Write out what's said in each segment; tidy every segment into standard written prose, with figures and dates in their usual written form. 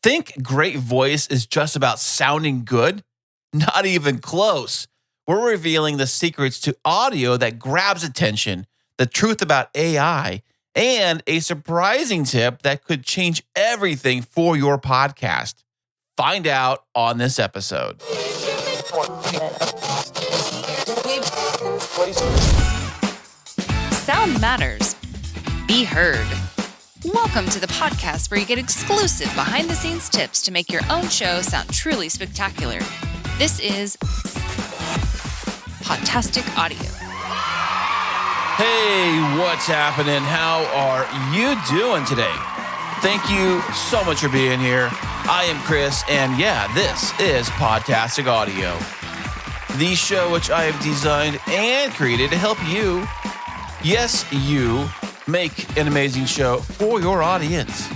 Think great voice is just about sounding good? Not even close. We're revealing the secrets to audio that grabs attention, the truth about AI, and a surprising tip that could change everything for your podcast. Find out on this episode. Sound matters. Be heard. Welcome to the podcast where you get exclusive behind-the-scenes tips to make your own show sound truly spectacular. This is Podtastic Audio. Hey, what's happening? How are you doing today? Thank you so much for being here. I am Chris, and this is Podtastic Audio, the show which I have designed and created to help you, yes, you, make an amazing show for your audience.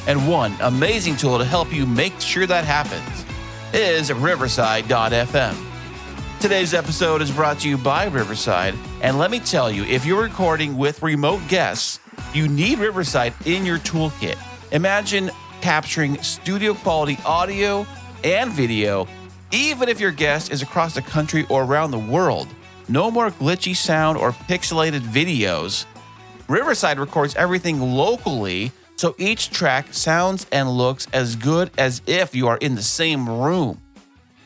And one amazing tool to help you make sure that happens is Riverside.fm. Today's episode is brought to you by Riverside, and let me tell you, if you're recording with remote guests, you need Riverside in your toolkit. Imagine capturing studio quality audio and video, even if your guest is across the country or around the world. No more glitchy sound or pixelated videos. Riverside records everything locally, so each track sounds and looks as good as if you are in the same room.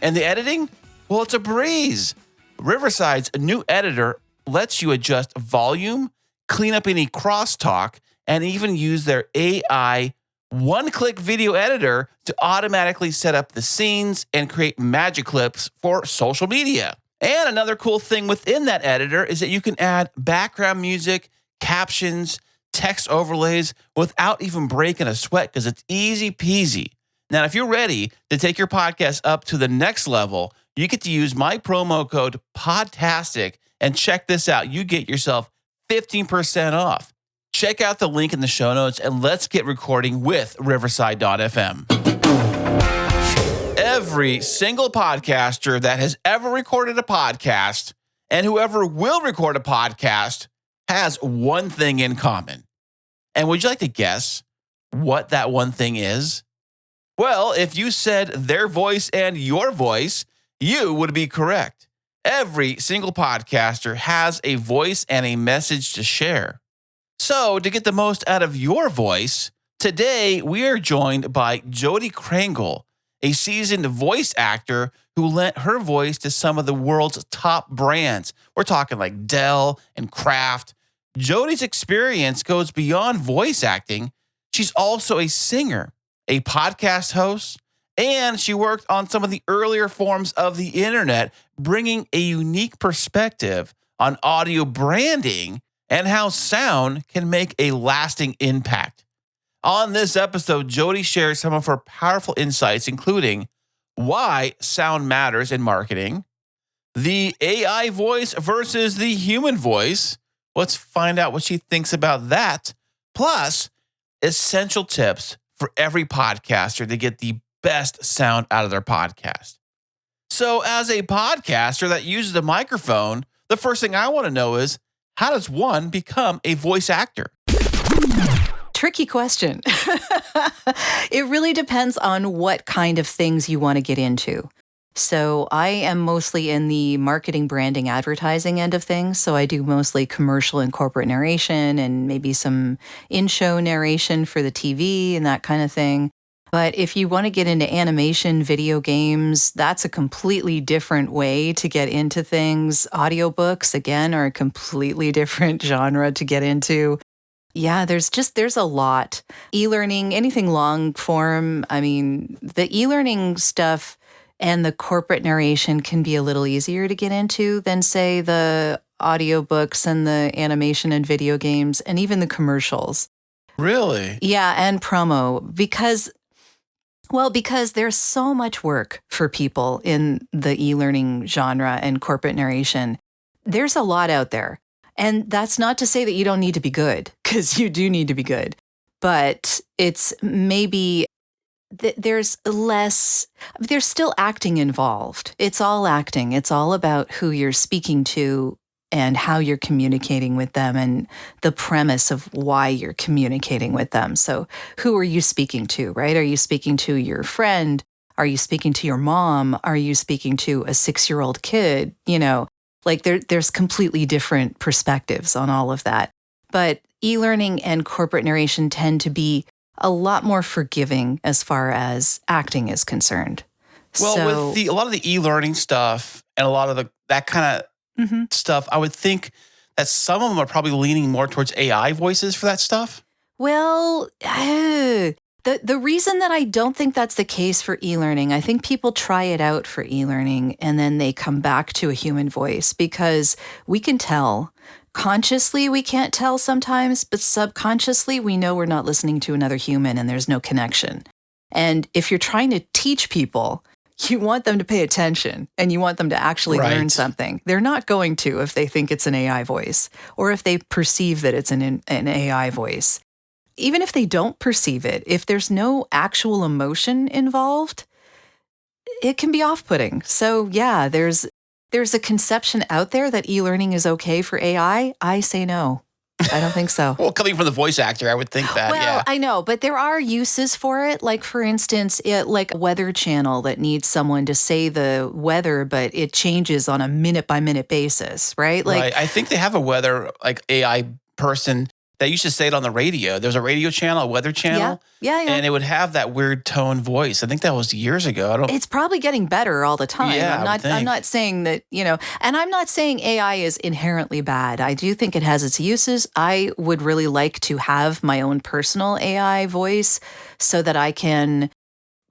And the editing? Well, it's a breeze. Riverside's new editor lets you adjust volume, clean up any crosstalk, and even use their AI one-click video editor to automatically set up the scenes and create magic clips for social media. And another cool thing within that editor is that you can add background music, captions, text overlays without even breaking a sweat because it's easy peasy. Now, if you're ready to take your podcast up to the next level, you get to use my promo code PODTASTIC, and check this out. You get yourself 15% off. Check out the link in the show notes and let's get recording with Riverside.fm. Every single podcaster that has ever recorded a podcast and whoever will record a podcast has one thing in common. And would you like to guess what that one thing is? Well, if you said their voice and your voice, you would be correct. Every single podcaster has a voice and a message to share. So, to get the most out of your voice, today we are joined by Jodi Krangle, a seasoned voice actor who lent her voice to some of the world's top brands. We're talking like Dell and Kraft. Jodi's experience goes beyond voice acting. She's also a singer, a podcast host, and she worked on some of the earlier forms of the internet, bringing a unique perspective on audio branding and how sound can make a lasting impact. On this episode, Jodi shares some of her powerful insights, including why sound matters in marketing, the AI voice versus the human voice. Let's find out what she thinks about that. Plus, essential tips for every podcaster to get the best sound out of their podcast. So, as a podcaster that uses a microphone, the first thing I want to know is, how does one become a voice actor? Tricky question. It really depends on what kind of things you want to get into. So I am mostly in the marketing, branding, advertising end of things. So I do mostly commercial and corporate narration and maybe some in-show narration for the TV and that kind of thing. But if you want to get into animation, video games, that's a completely different way to get into things. Audiobooks, again, are a completely different genre to get into. Yeah, there's a lot. E-learning, anything long form. I mean, the e-learning stuff and the corporate narration can be a little easier to get into than, say, the audiobooks and the animation and video games and even the commercials. Really? Yeah, and promo. Because there's so much work for people in the e-learning genre and corporate narration. There's a lot out there. And that's not to say that you don't need to be good, because you do need to be good. But it's maybe there's still acting involved. It's all acting. It's all about who you're speaking to and how you're communicating with them and the premise of why you're communicating with them. So who are you speaking to, right? Are you speaking to your friend? Are you speaking to your mom? Are you speaking to a 6-year-old kid? Like there's completely different perspectives on all of that. But e-learning and corporate narration tend to be a lot more forgiving as far as acting is concerned. Well, with a lot of the e-learning stuff and a lot of that kind of stuff, I would think that some of them are probably leaning more towards AI voices for that stuff. Well, the reason that I don't think that's the case for e-learning, I think people try it out for e-learning and then they come back to a human voice because we can tell. Consciously, we can't tell sometimes, but subconsciously, we know we're not listening to another human and there's no connection. And if you're trying to teach people, you want them to pay attention and you want them to actually learn something. They're not going to if they think it's an AI voice or if they perceive that it's an AI voice. Even if they don't perceive it, if there's no actual emotion involved, it can be off-putting. So yeah, there's a conception out there that e-learning is okay for AI. I say no. I don't think so. Well, coming from the voice actor, I would think that, Well, I know, but there are uses for it. Like, for instance, like a weather channel that needs someone to say the weather, but it changes on a minute-by-minute basis, right? Right. I think they have a weather, like, AI person that used to say it on the radio. There's a radio channel, a weather channel. Yeah. And it would have that weird tone voice. I think that was years ago. It's probably getting better all the time. Yeah, I'm not saying that, and I'm not saying AI is inherently bad. I do think it has its uses. I would really like to have my own personal AI voice so that I can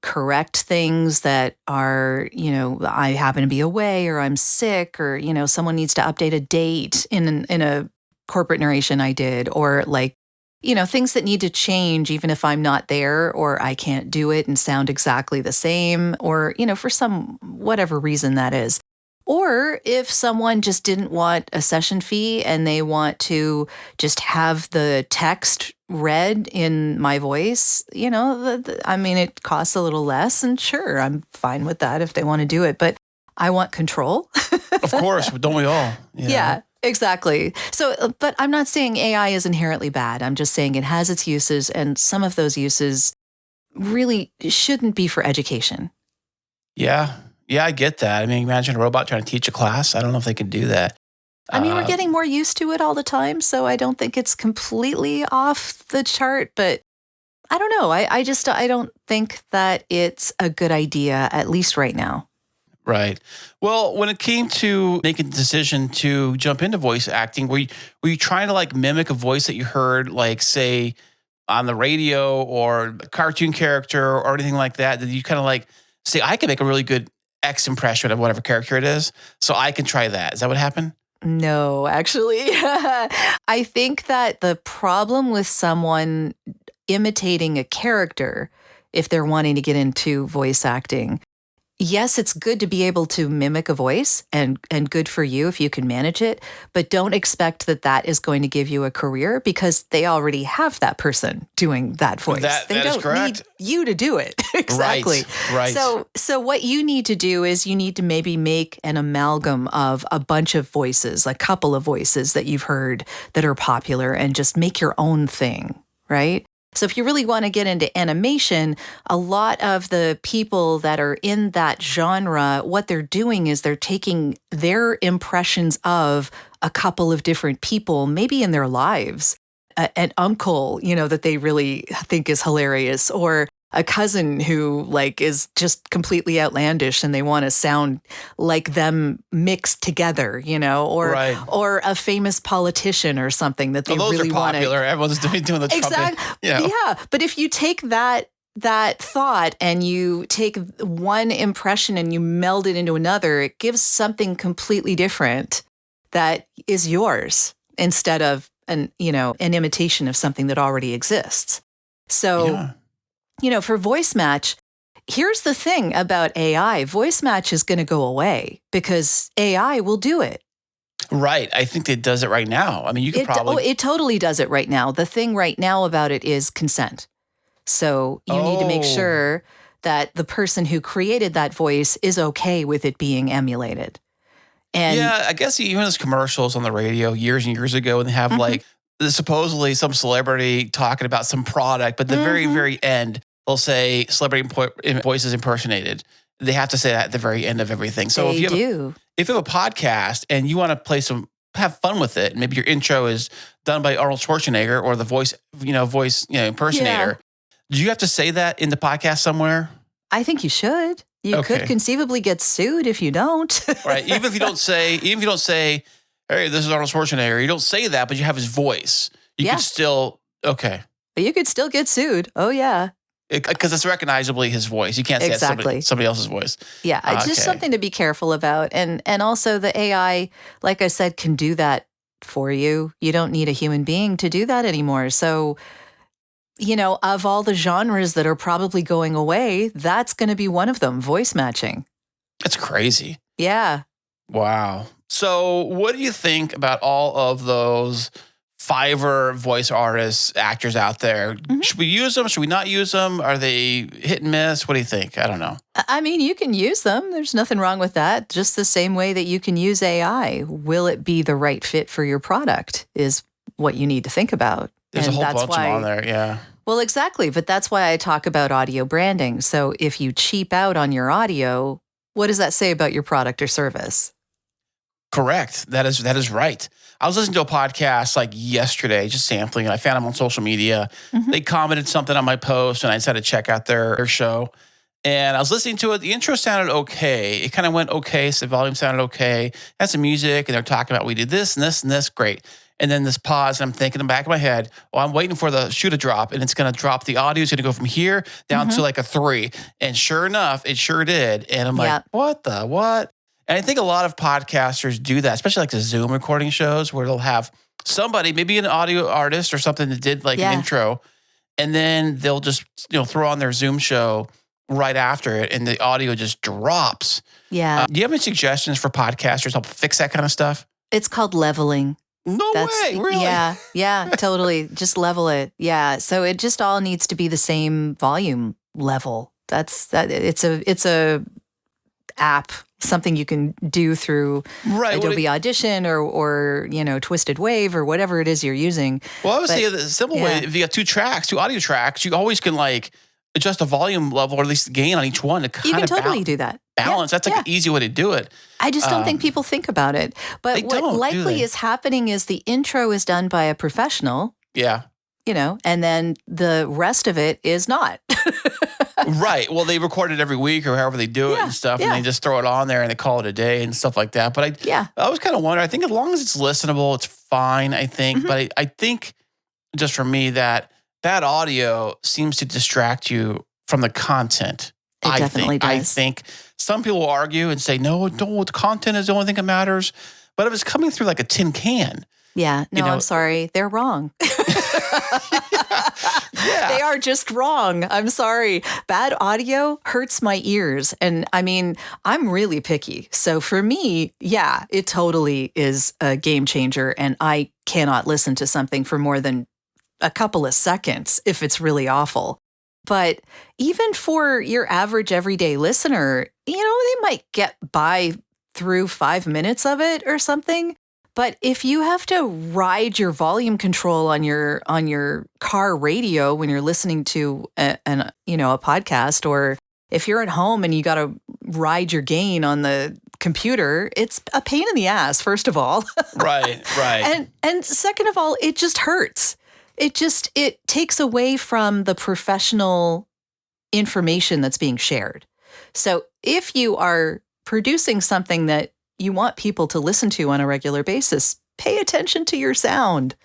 correct things that are, I happen to be away or I'm sick or, someone needs to update a date in a corporate narration I did, or like, things that need to change even if I'm not there or I can't do it and sound exactly the same or, for some whatever reason that is. Or if someone just didn't want a session fee and they want to just have the text read in my voice, it costs a little less and sure, I'm fine with that if they want to do it, but I want control. Of course, don't we all? Yeah. Exactly. So, but I'm not saying AI is inherently bad. I'm just saying it has its uses, and some of those uses really shouldn't be for education. Yeah, I get that. I mean, imagine a robot trying to teach a class. I don't know if they could do that. We're getting more used to it all the time, so I don't think it's completely off the chart, but I don't know. I don't think that it's a good idea, at least right now. Right. Well, when it came to making the decision to jump into voice acting, were you trying to like mimic a voice that you heard, like say on the radio or a cartoon character or anything like that? Did you kind of like say, I can make a really good X impression of whatever character it is, so I can try that? Is that what happened? No, actually. I think that the problem with someone imitating a character, if they're wanting to get into voice acting, yes, it's good to be able to mimic a voice and good for you if you can manage it, but don't expect that is going to give you a career because they already have that person doing that voice. They don't need you to do it. Exactly. Right. So what you need to do is you need to maybe make an amalgam of a bunch of voices, a couple of voices that you've heard that are popular and just make your own thing, right? So if you really want to get into animation, a lot of the people that are in that genre, what they're doing is they're taking their impressions of a couple of different people, maybe in their lives, an uncle, that they really think is hilarious, or a cousin who like is just completely outlandish and they want to sound like them mixed together, or a famous politician or something that they really want to. Those are popular. Everyone's doing the exactly. trumpet. Yeah, but if you take that thought and you take one impression and you meld it into another, it gives something completely different that is yours instead of an imitation of something that already exists. So. For voice match, here's the thing about AI. Voice match is going to go away because AI will do it. Right. I think it does it right now. I mean, you could probably... it totally does it right now. The thing right now about it is consent. So you need to make sure that the person who created that voice is okay with it being emulated. And yeah, I guess even those commercials on the radio years and years ago, and they have like supposedly some celebrity talking about some product, but the very, very end, they'll say celebrity voices impersonated. They have to say that at the very end of everything. So they do. If you have a podcast and you want to play have fun with it, and maybe your intro is done by Arnold Schwarzenegger or the voice impersonator, do you have to say that in the podcast somewhere? I think you should. You could conceivably get sued if you don't. Right. Even if you don't say, hey, this is Arnold Schwarzenegger, you don't say that, but you have his voice. You can still, But you could still get sued. Oh, yeah. Because it's recognizably his voice. You can't say it's somebody else's voice. Yeah. It's just something to be careful about. And also the AI, like I said, can do that for you. You don't need a human being to do that anymore. So, of all the genres that are probably going away, that's going to be one of them, voice matching. That's crazy. Yeah. Wow. So what do you think about all of those Fiverr voice artists, actors out there? Should we use them? Should we not use them? Are they hit and miss? What do you think? I don't know. I mean, you can use them. There's nothing wrong with that. Just the same way that you can use AI. Will it be the right fit for your product is what you need to think about. There's a whole bunch of them on there, yeah. Well, exactly. But that's why I talk about audio branding. So if you cheap out on your audio, what does that say about your product or service? Correct. That is right. I was listening to a podcast like yesterday, just sampling, and I found them on social media. They commented something on my post, and I decided to check out their show. And I was listening to it. The intro sounded okay. It kind of went okay. So the volume sounded okay. Had some music, and they're talking about we did this and this and this. Great. And then this pause, and I'm thinking in the back of my head, well, I'm waiting for the shoe to drop, and it's going to drop. The audio is going to go from here down to like a 3. And sure enough, it sure did. And I'm like, what? And I think a lot of podcasters do that, especially like the Zoom recording shows where they'll have somebody, maybe an audio artist or something that did like an intro, and then they'll just throw on their Zoom show right after it, and the audio just drops. Yeah. Do you have any suggestions for podcasters to help fix that kind of stuff? It's called leveling. No way, really? Yeah, totally. Just level it. Yeah. So it just all needs to be the same volume level. It's a app, something you can do through Adobe Audition or Twisted Wave or whatever it is you're using. Well, I would say the simple way, if you got two audio tracks, you always can adjust the volume level or at least the gain on each one to kind of you can totally do that. Balance. That's an easy way to do it. I just don't think people think about it. But what likely is happening is the intro is done by a professional. Yeah. And then the rest of it is not. Right. Well, they record it every week or however they do it and stuff, and they just throw it on there and they call it a day and stuff like that. But I was kind of wondering, I think as long as it's listenable, it's fine, I think. But I think just for me that bad audio seems to distract you from the content. It definitely does. I think some people will argue and say, no, the content is the only thing that matters. But if it's coming through like a tin can. Yeah. No, I'm sorry. They're wrong. They are just wrong. I'm sorry. Bad audio hurts my ears. And I mean, I'm really picky. So for me, it totally is a game changer. And I cannot listen to something for more than a couple of seconds if it's really awful. But even for your average everyday listener, they might get by through 5 minutes of it or something. But if you have to ride your volume control on your car radio when you're listening to a podcast, or if you're at home and you got to ride your gain on the computer, it's a pain in the ass, first of all. Right. And second of all, it just hurts. It takes away from the professional information that's being shared. So if you are producing something that you want people to listen to on a regular basis, pay attention to your sound.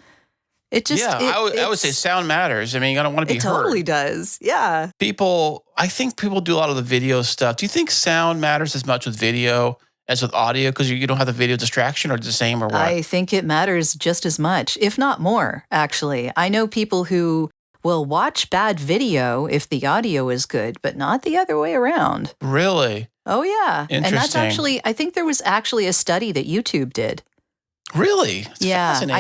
I would say sound matters. I mean, I don't want to be heard. It heard. Totally does. Yeah. I think people do a lot of the video stuff. Do you think sound matters as much with video as with audio because you don't have the video distraction, or the same, or what? I think it matters just as much, if not more, actually. I know people who will watch bad video if the audio is good, but not the other way around. Really? Oh, yeah. Interesting. And that's actually, I think there was actually a study that YouTube did. Really? It's fascinating.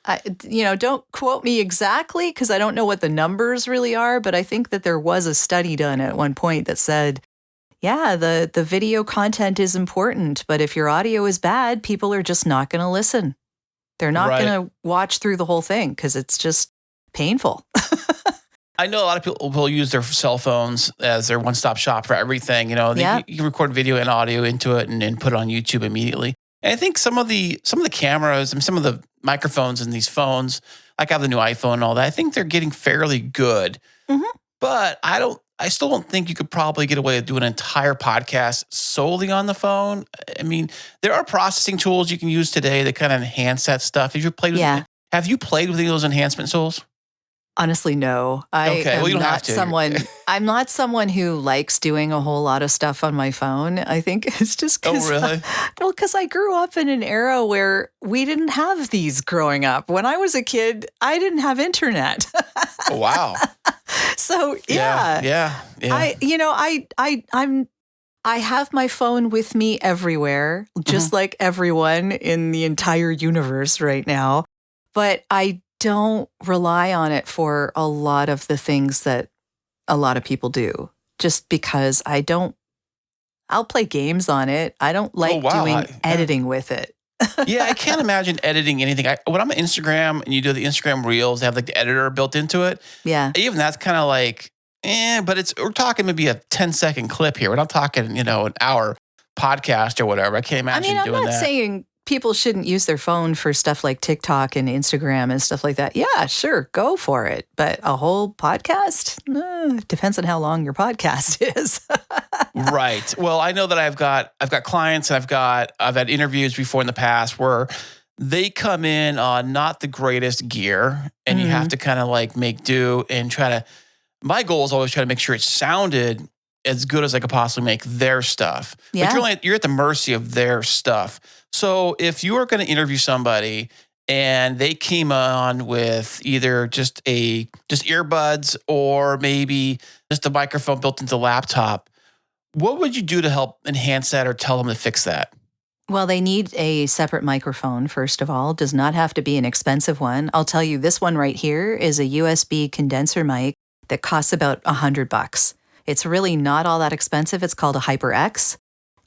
I can't, don't quote me exactly because I don't know what the numbers really are, but I think that there was a study done at one point that said, Yeah, the video content is important, but if your audio is bad, people are just not going to listen. They're not Right. going to watch through the whole thing because it's just painful. I know a lot of people will use their cell phones as their one-stop shop for everything. Yep. You can record video and audio into it and put it on YouTube immediately. And I think some of the cameras and some of the microphones in these phones, like I have the new iPhone and all that, I think they're getting fairly good. Mhm. But I still don't think you could probably get away with doing an entire podcast solely on the phone. I mean, there are processing tools you can use today that kind of enhance that stuff. Yeah. Have you played with any of those enhancement tools? Honestly, no. Okay, well, you don't have to. I'm not someone who likes doing a whole lot of stuff on my phone. I think it's just Oh, really? because I grew up in an era where we didn't have these growing up. When I was a kid, I didn't have internet. Oh, wow. So, yeah. I have my phone with me everywhere, just like everyone in the entire universe right now. But I don't rely on it for a lot of the things that a lot of people do, just because I'll play games on it. I don't like doing editing with it. Yeah, I can't imagine editing anything. When I'm on Instagram and you do the Instagram Reels, they have like the editor built into it. Yeah. Even that's kind of like, but we're talking maybe a 10-second clip here. We're not talking, an hour podcast or whatever. I can't imagine doing that. I'm not saying people shouldn't use their phone for stuff like TikTok and Instagram and stuff like that. Yeah, sure, go for it. But a whole podcast? Depends on how long your podcast is. Right. Well, I know that I've got clients and I've had interviews before in the past where they come in on not the greatest gear and you have to kind of like make do and my goal is always try to make sure it sounded as good as I could possibly make their stuff. Yeah. But you're at the mercy of their stuff. So if you are going to interview somebody and they came on with either just earbuds or maybe just a microphone built into the laptop, what would you do to help enhance that or tell them to fix that? Well, they need a separate microphone, first of all. Does not have to be an expensive one. I'll tell you, this one right here is a USB condenser mic that costs about $100. It's really not all that expensive. It's called a HyperX,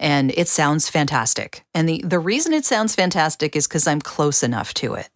and it sounds fantastic. And the reason it sounds fantastic is because I'm close enough to it.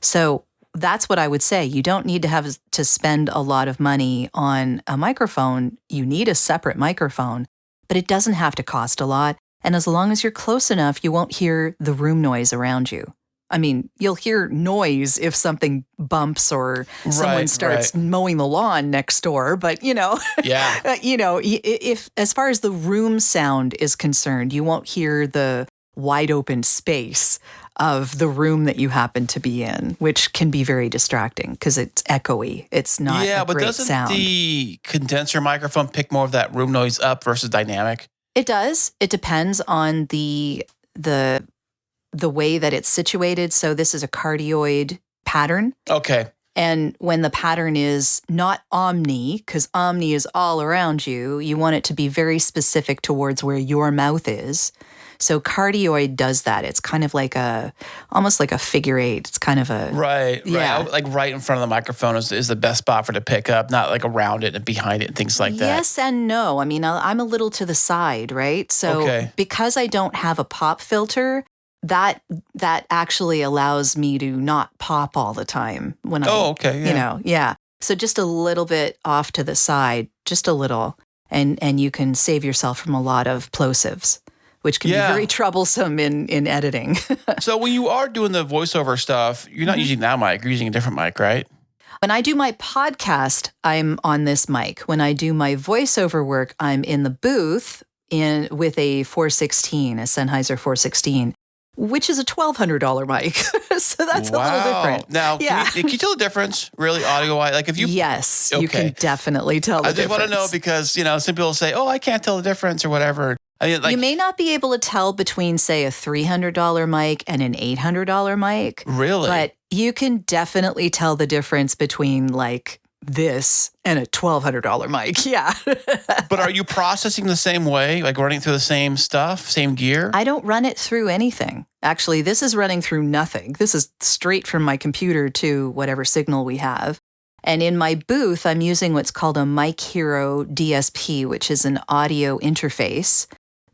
So that's what I would say. You don't need to have to spend a lot of money on a microphone. You need a separate microphone, but it doesn't have to cost a lot. And as long as you're close enough, you won't hear the room noise around you. I mean, you'll hear noise if something bumps or someone starts mowing the lawn next door. But, if as far as the room sound is concerned, you won't hear the wide open space of the room that you happen to be in, which can be very distracting because it's echoey. It's not a great sound. Yeah, but doesn't the condenser microphone pick more of that room noise up versus dynamic? It does. It depends on the way that it's situated. So this is a cardioid pattern. Okay. And when the pattern is not omni, because omni is all around you, you want it to be very specific towards where your mouth is. So cardioid does that. It's kind of like almost like a figure eight. It's kind of a... Right. Yeah. Like right in front of the microphone is the best spot for it to pick up, not like around it and behind it and things like that. Yes and no. I mean, I'm a little to the side, right? So because I don't have a pop filter, that actually allows me to not pop all the time when yeah. So just a little bit off to the side, just a little, and you can save yourself from a lot of plosives, which can be very troublesome in editing. So when you are doing the voiceover stuff, you're not using that mic, you're using a different mic, right? When I do my podcast, I'm on this mic. When I do my voiceover work, I'm in the booth with a 416, a Sennheiser 416. Which is a $1,200 mic. So that's a little different. Now, can you tell the difference, really, audio-wise? Like if you... Yes, you can definitely tell the difference. I just want to know because, some people say, I can't tell the difference or whatever. I mean, you may not be able to tell between, say, a $300 mic and an $800 mic. Really? But you can definitely tell the difference between, like, this and a $1,200 mic. Yeah. But are you processing the same way, like running through the same stuff, same gear? I don't run it through anything. Actually, this is running through nothing. This is straight from my computer to whatever signal we have. And in my booth, I'm using what's called a Mic Hero DSP, which is an audio interface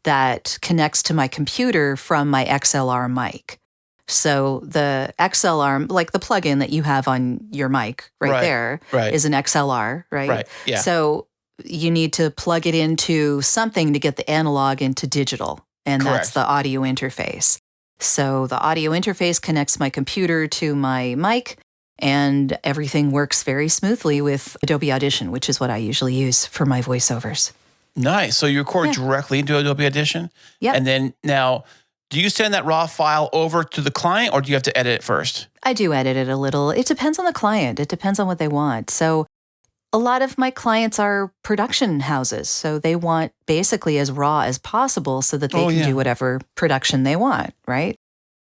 that connects to my computer from my XLR mic. So the XLR, like the plugin that you have on your mic there, is an XLR, right? Right, yeah. So you need to plug it into something to get the analog into digital, and that's the audio interface. So the audio interface connects my computer to my mic, and everything works very smoothly with Adobe Audition, which is what I usually use for my voiceovers. Nice. So you record directly into Adobe Audition? Yeah. And then now, do you send that raw file over to the client, or do you have to edit it first? I do edit it a little. It depends on the client. It depends on what they want. So a lot of my clients are production houses. So they want basically as raw as possible so that they can do whatever production they want, right?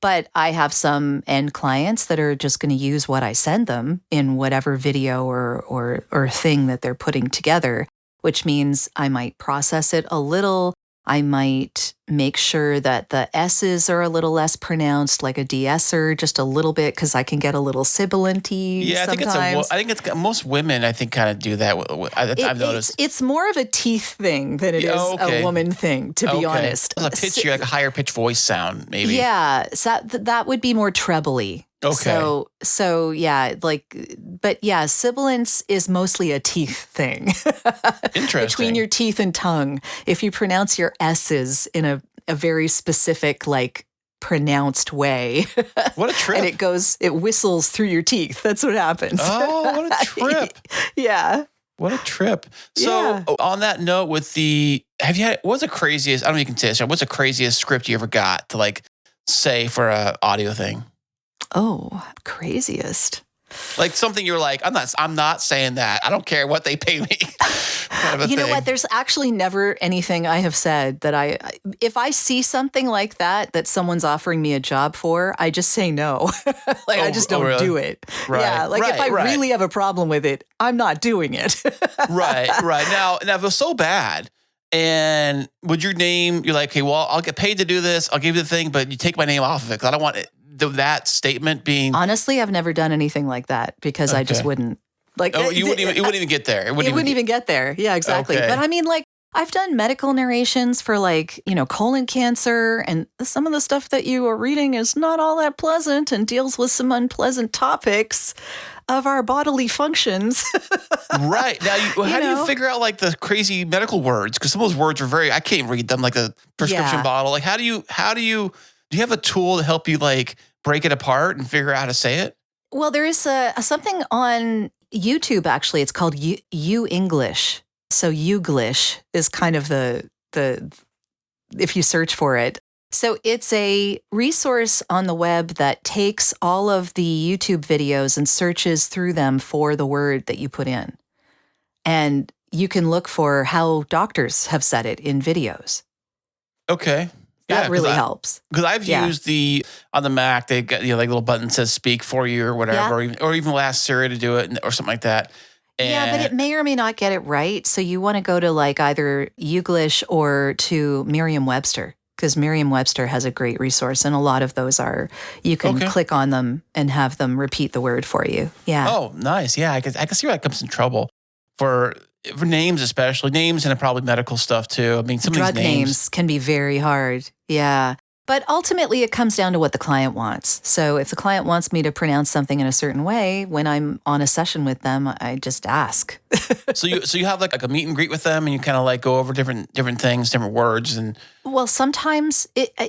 But I have some end clients that are just going to use what I send them in whatever video or thing that they're putting together, which means I might process it a little. I might make sure that the S's are a little less pronounced, like a de-esser, just a little bit, because I can get a little sibilanty. Yeah, sometimes. I think it's most women. I think kind of do that. I've noticed it's more of a teeth thing than it is a woman thing, to be honest. A pitch, like a higher pitch voice sound, maybe. Yeah, so that would be more trebly. Okay. So yeah, but yeah, sibilance is mostly a teeth thing. Interesting. Between your teeth and tongue. If you pronounce your S's in a very specific, pronounced way. What a trip. And it whistles through your teeth. That's what happens. Oh, what a trip. Yeah. What a trip. So on that note what's the craziest, I don't know if you can say this, what's the craziest script you ever got to say for a audio thing? Oh, craziest. Like something you're like, I'm not saying that. I don't care what they pay me. Kind of you know what? There's actually never anything I have said that if I see something like that someone's offering me a job for, I just say no. I just don't do it. Right. Yeah. If I really have a problem with it, I'm not doing it. Right. Now, if it was so bad, and would your name, you're like, okay, well, I'll get paid to do this. I'll give you the thing, but you take my name off of it because I don't want that statement being. Honestly, I've never done anything like that because I just wouldn't. You wouldn't even get there. It wouldn't even get there. Yeah, exactly. Okay. But I mean, I've done medical narrations for colon cancer, and some of the stuff that you are reading is not all that pleasant and deals with some unpleasant topics of our bodily functions. Right. Now, how do you figure out the crazy medical words? Because some of those words are I can't read them, like the prescription bottle. Do you have a tool to help you break it apart and figure out how to say it? Well, there is something on YouTube, actually. It's called You English. So Youglish is kind of the if you search for it. So it's a resource on the web that takes all of the YouTube videos and searches through them for the word that you put in. And you can look for how doctors have said it in videos. Okay. That really helps. Because I've used on the Mac, they've got little button says speak for you or whatever, or even ask Siri to do it or something like that. Yeah, but it may or may not get it right. So you want to go to either Youglish or to Merriam-Webster, because Merriam-Webster has a great resource, and a lot of those you can click on them and have them repeat the word for you. Yeah. Oh, nice. Yeah, I can see where that comes in trouble for names, especially names, and probably medical stuff too. I mean, some drug of these names can be very hard. Yeah. But ultimately, it comes down to what the client wants. So if the client wants me to pronounce something in a certain way, when I'm on a session with them, I just ask. So you have a meet and greet with them, and you kind of go over different things, different words, and. Well, sometimes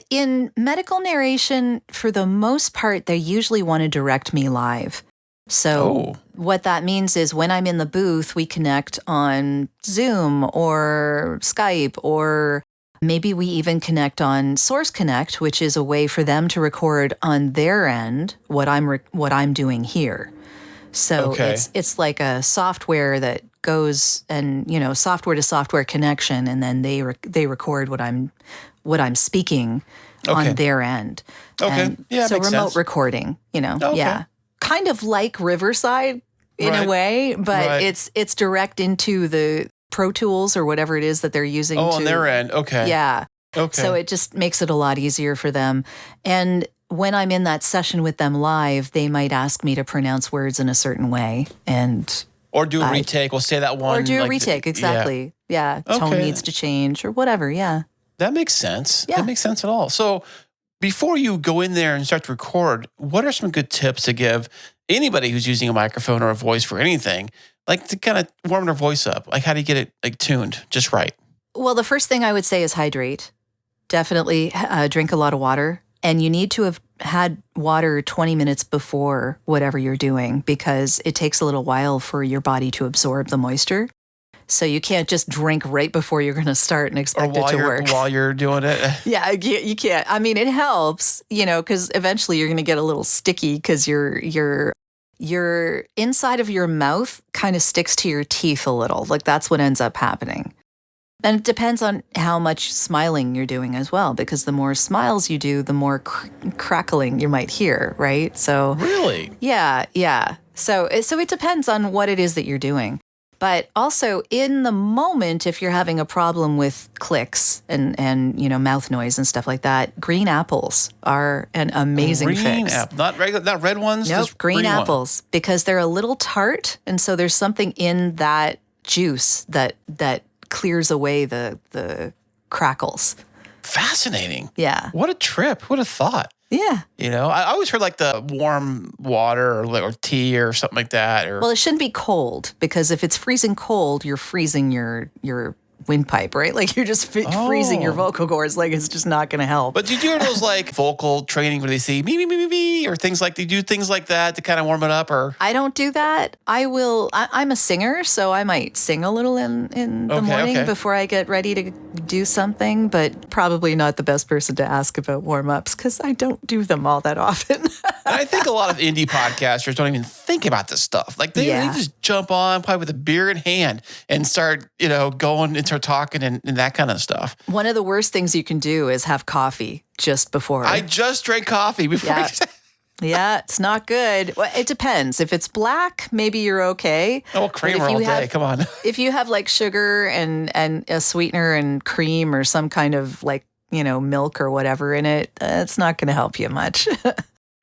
in medical narration, for the most part, they usually want to direct me live. So what that means is when I'm in the booth, we connect on Zoom or Skype, or maybe we even connect on Source Connect, which is a way for them to record on their end what I'm doing here. So it's like a software that goes and software to software connection, and then they record what I'm speaking on their end. Okay, and yeah, so makes remote sense. recording, Okay. yeah, kind of like Riverside in a way, but it's direct into the Pro Tools or whatever it is that they're using. On their end, okay. Yeah. Okay. So it just makes it a lot easier for them. And when I'm in that session with them live, they might ask me to pronounce words in a certain way. Or do a retake. We'll say that one. Or do a retake, exactly. Yeah. Tone needs to change or whatever, yeah. That makes sense. Yeah. That makes sense at all. So before you go in there and start to record, what are some good tips to give anybody who's using a microphone or a voice for anything, like to kind of warm their voice up? Like how do you get it like tuned just right? Well, the first thing I would say is hydrate. Definitely drink a lot of water. And you need to have had water 20 minutes before whatever you're doing because it takes a little while for your body to absorb the moisture. So you can't just drink right before you're going to start and expect it to work. While you're doing it. Yeah, you can't. I mean, it helps, because eventually you're going to get a little sticky because your inside of your mouth kind of sticks to your teeth a little. Like that's what ends up happening. And it depends on how much smiling you're doing as well, because the more smiles you do, the more crackling you might hear, right? So really? Yeah. So it depends on what it is that you're doing. But also in the moment, if you're having a problem with clicks and mouth noise and stuff like that, green apples are an amazing fix. Not red ones? Nope, just green apples, because they're a little tart. And so there's something in that juice that clears away the crackles. Fascinating. Yeah. What a trip. What a thought. Yeah. I always heard like the warm water or tea or something like that. Well, it shouldn't be cold because if it's freezing cold, you're freezing your windpipe, right? Like you're just freezing your vocal cords. Like it's just not going to help. But did you do those like vocal training where they say me, me, me, me, me, or things like, they do things like that to kind of warm it up? Or I don't do that. I'm a singer, so I might sing a little in the morning before I get ready to do something, but probably not the best person to ask about warm-ups because I don't do them all that often. And I think a lot of indie podcasters don't even think about this stuff. Like they just jump on probably with a beer in hand and start, going and start talking and that kind of stuff. One of the worst things you can do is have coffee just before. I just drank coffee before. Yeah, it's not good. Well, it depends. If it's black, maybe you're okay. Oh, creamer all day. Come on. If you have like sugar and a sweetener and cream or some kind of like, milk or whatever in it, it's not going to help you much.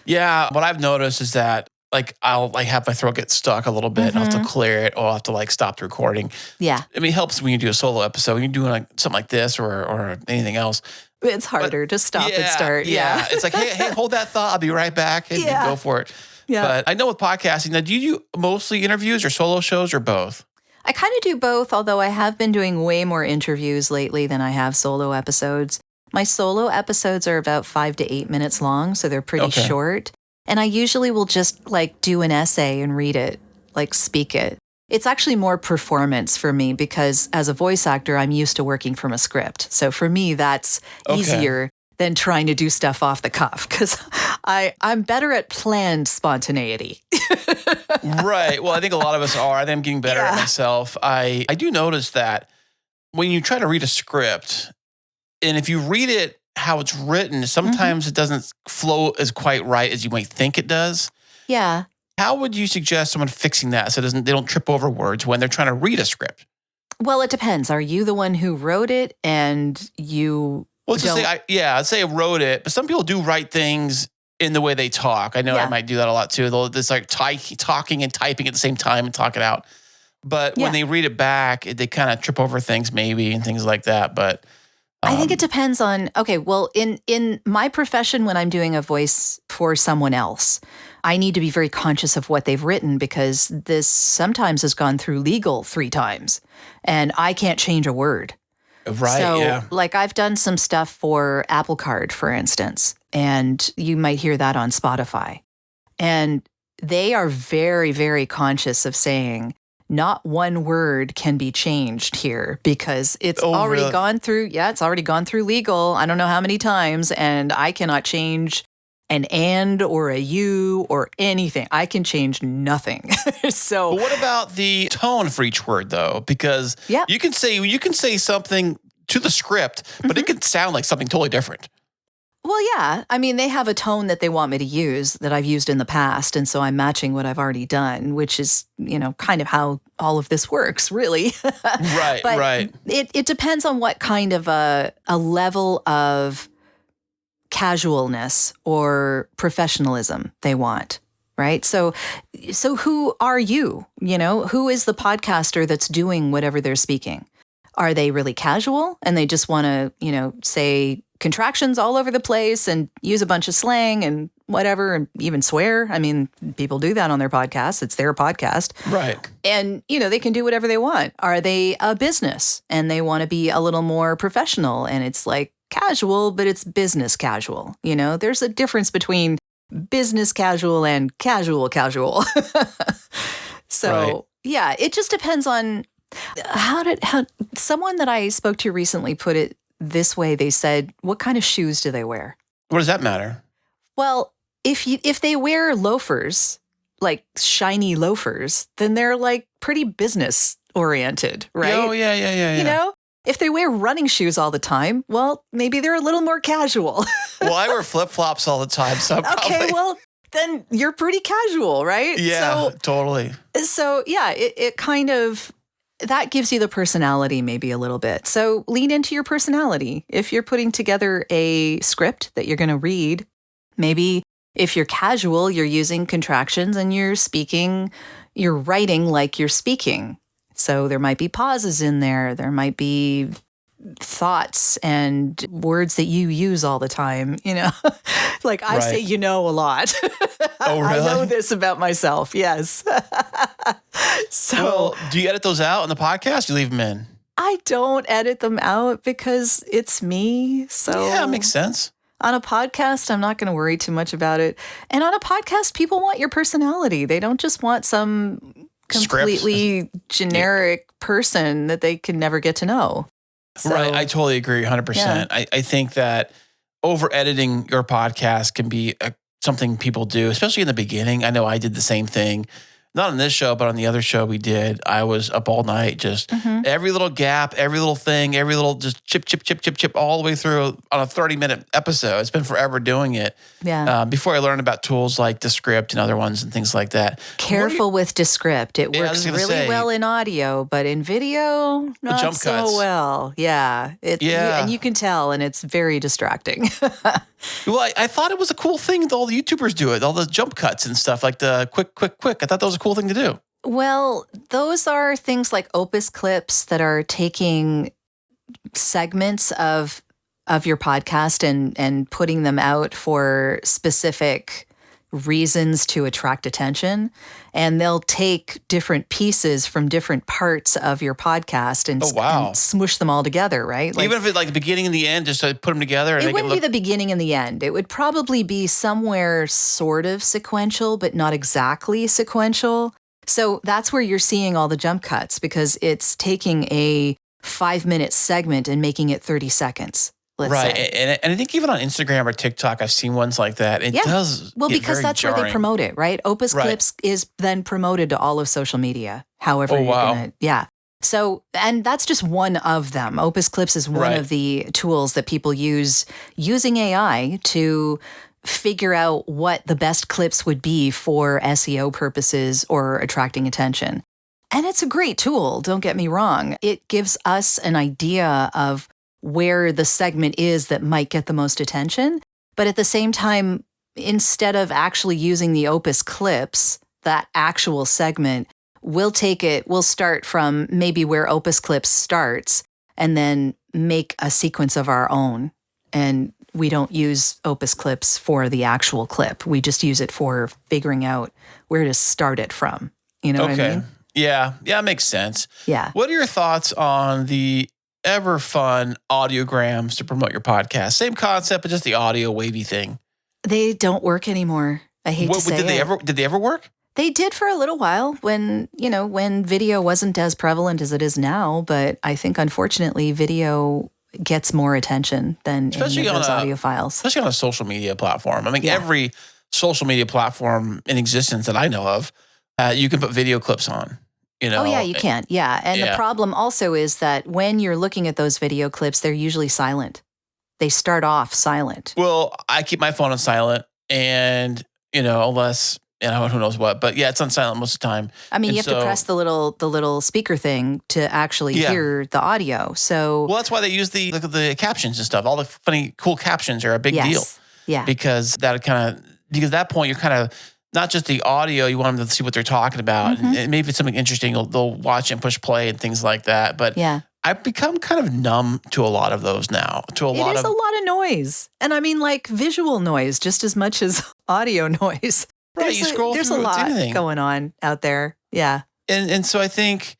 Yeah, what I've noticed is that like I'll like have my throat get stuck a little bit. Mm-hmm. I'll have to clear it or I'll have to like stop the recording. Yeah. I mean, it helps when you do a solo episode. When you're doing like something like this or anything else. It's harder to stop and start. Yeah. It's like, hey, hold that thought. I'll be right back and go for it. Yeah. But I know with podcasting, now do you do mostly interviews or solo shows or both? I kind of do both, although I have been doing way more interviews lately than I have solo episodes. My solo episodes are about 5 to 8 minutes long, so they're pretty short. And I usually will just like do an essay and read it, like speak it. It's actually more performance for me because as a voice actor, I'm used to working from a script. So for me, that's easier than trying to do stuff off the cuff because I'm better at planned spontaneity. Right. Well, I think a lot of us are. I think I'm getting better at myself. I do notice that when you try to read a script, and if you read it how it's written, sometimes it doesn't flow as quite right as you might think it does. Yeah. How would you suggest someone fixing that so they don't trip over words when they're trying to read a script? Well, it depends. Are you the one who wrote it and you... Well, I'd say I wrote it, but some people do write things in the way they talk. I know I might do that a lot too. They'll just like talking and typing at the same time and talk it out. But when they read it back, they kind of trip over things maybe and things like that. But I think it depends on, in my profession, when I'm doing a voice for someone else, I need to be very conscious of what they've written because this sometimes has gone through legal 3 times and I can't change a word. Right. So, like I've done some stuff for Apple Card, for instance, and you might hear that on Spotify. And they are very, very conscious of saying not one word can be changed here because it's already gone through. Yeah, it's already gone through legal. I don't know how many times, and I cannot change an and or a you or anything. I can change nothing. So, but what about the tone for each word though? Because you can say something to the script, but it can sound like something totally different. Well, yeah. I mean, they have a tone that they want me to use that I've used in the past. And so I'm matching what I've already done, which is, kind of how all of this works, really. Right, but it depends on what kind of a level of casualness or professionalism they want, right? So who are you? Who is the podcaster that's doing whatever they're speaking? Are they really casual and they just want to, say contractions all over the place and use a bunch of slang and whatever and even swear? I mean, people do that on their podcasts. It's their podcast. Right. And, they can do whatever they want. Are they a business and they want to be a little more professional and it's like casual, but it's business casual? There's a difference between business casual and casual. So, right. Yeah, it just depends on how someone that I spoke to recently put it this way. They said, what kind of shoes do they wear? What does that matter? Well, if they wear loafers, like shiny loafers, then they're like pretty business oriented, right? Oh, yeah. If they wear running shoes all the time, well, maybe they're a little more casual. Well, I wear flip-flops all the time, so Okay, well, then you're pretty casual, right? Yeah, totally. So, yeah, it kind of, that gives you the personality maybe a little bit. So lean into your personality. If you're putting together a script that you're going to read, maybe if you're casual, you're using contractions and you're writing like you're speaking. So there might be pauses in there. There might be thoughts and words that you use all the time, like I say, a lot. Oh, really? I know this about myself. Yes. So well, do you edit those out on the podcast? Or you leave them in? I don't edit them out because it's me. So yeah, it makes sense. On a podcast, I'm not going to worry too much about it. And on a podcast, people want your personality. They don't just want some completely generic person that they can never get to know. So, right. I totally agree 100%. Yeah. I think that over editing your podcast can be something people do, especially in the beginning. I know I did the same thing. Not on this show, but on the other show we did. I was up all night, just every little gap, every little thing, every little just chip, all the way through on a 30-minute episode. It's been forever doing it. Yeah. Before I learned about tools like Descript and other ones and things like that. Careful with Descript. It works really well in audio, but in video, not jump so cuts. well. Yeah. And you can tell, and it's very distracting. Well, I thought it was a cool thing that all the YouTubers do it, all the jump cuts and stuff, like the quick. I thought that was a cool thing to do. Well, those are things like Opus clips that are taking segments of your podcast and putting them out for specific reasons to attract attention. And they'll take different pieces from different parts of your podcast and smush them all together, right? Even if it's like the beginning and the end, just to put them together. And it wouldn't be the beginning and the end. It would probably be somewhere sort of sequential, but not exactly sequential. So that's where you're seeing all the jump cuts, because it's taking a 5-minute segment and making it 30 seconds. Let's say. And I think even on Instagram or TikTok, I've seen ones like that. It does. Well, because that's jarring. where they promote it, right? Opus Clips is then promoted to all of social media. However, So, and that's just one of them. Opus Clips is one of the tools that people use using AI to figure out what the best clips would be for SEO purposes or attracting attention. And it's a great tool, don't get me wrong. It gives us an idea of where the segment is that might get the most attention. But at the same time, instead of actually using the Opus Clips, that actual segment, we'll start from maybe where Opus Clips starts and then make a sequence of our own. And we don't use Opus Clips for the actual clip. We just use it for figuring out where to start it from. You know what I mean? Yeah, it makes sense. Yeah. What are your thoughts on the ever fun audiograms to promote your podcast? Same concept, but just the audio wavy thing. They don't work anymore. I hate to say did it. Did they ever work? They did for a little while when video wasn't as prevalent as it is now. But I think, unfortunately, video gets more attention than especially those audio files. Especially on a social media platform. I mean, every social media platform in existence that I know of, you can put video clips on. Oh, yeah, you can. Yeah. And the problem also is that when you're looking at those video clips, they're usually silent. They start off silent. Well, I keep my phone on silent and, unless, who knows what, but yeah, it's on silent most of the time. I mean, you have to press the little speaker thing to actually hear the audio. So, well, that's why they use the captions and stuff. All the funny, cool captions are a big deal. Yeah. because because at that point you're kind of not just the audio, you want them to see what they're talking about. And maybe if it's something interesting, they'll watch and push play and things like that. But Yeah. I've become kind of numb to a lot of those now. It is a lot of noise. And I mean, like visual noise just as much as audio noise. Right, you scroll there's through a lot anything. going on out there. Yeah. And so I think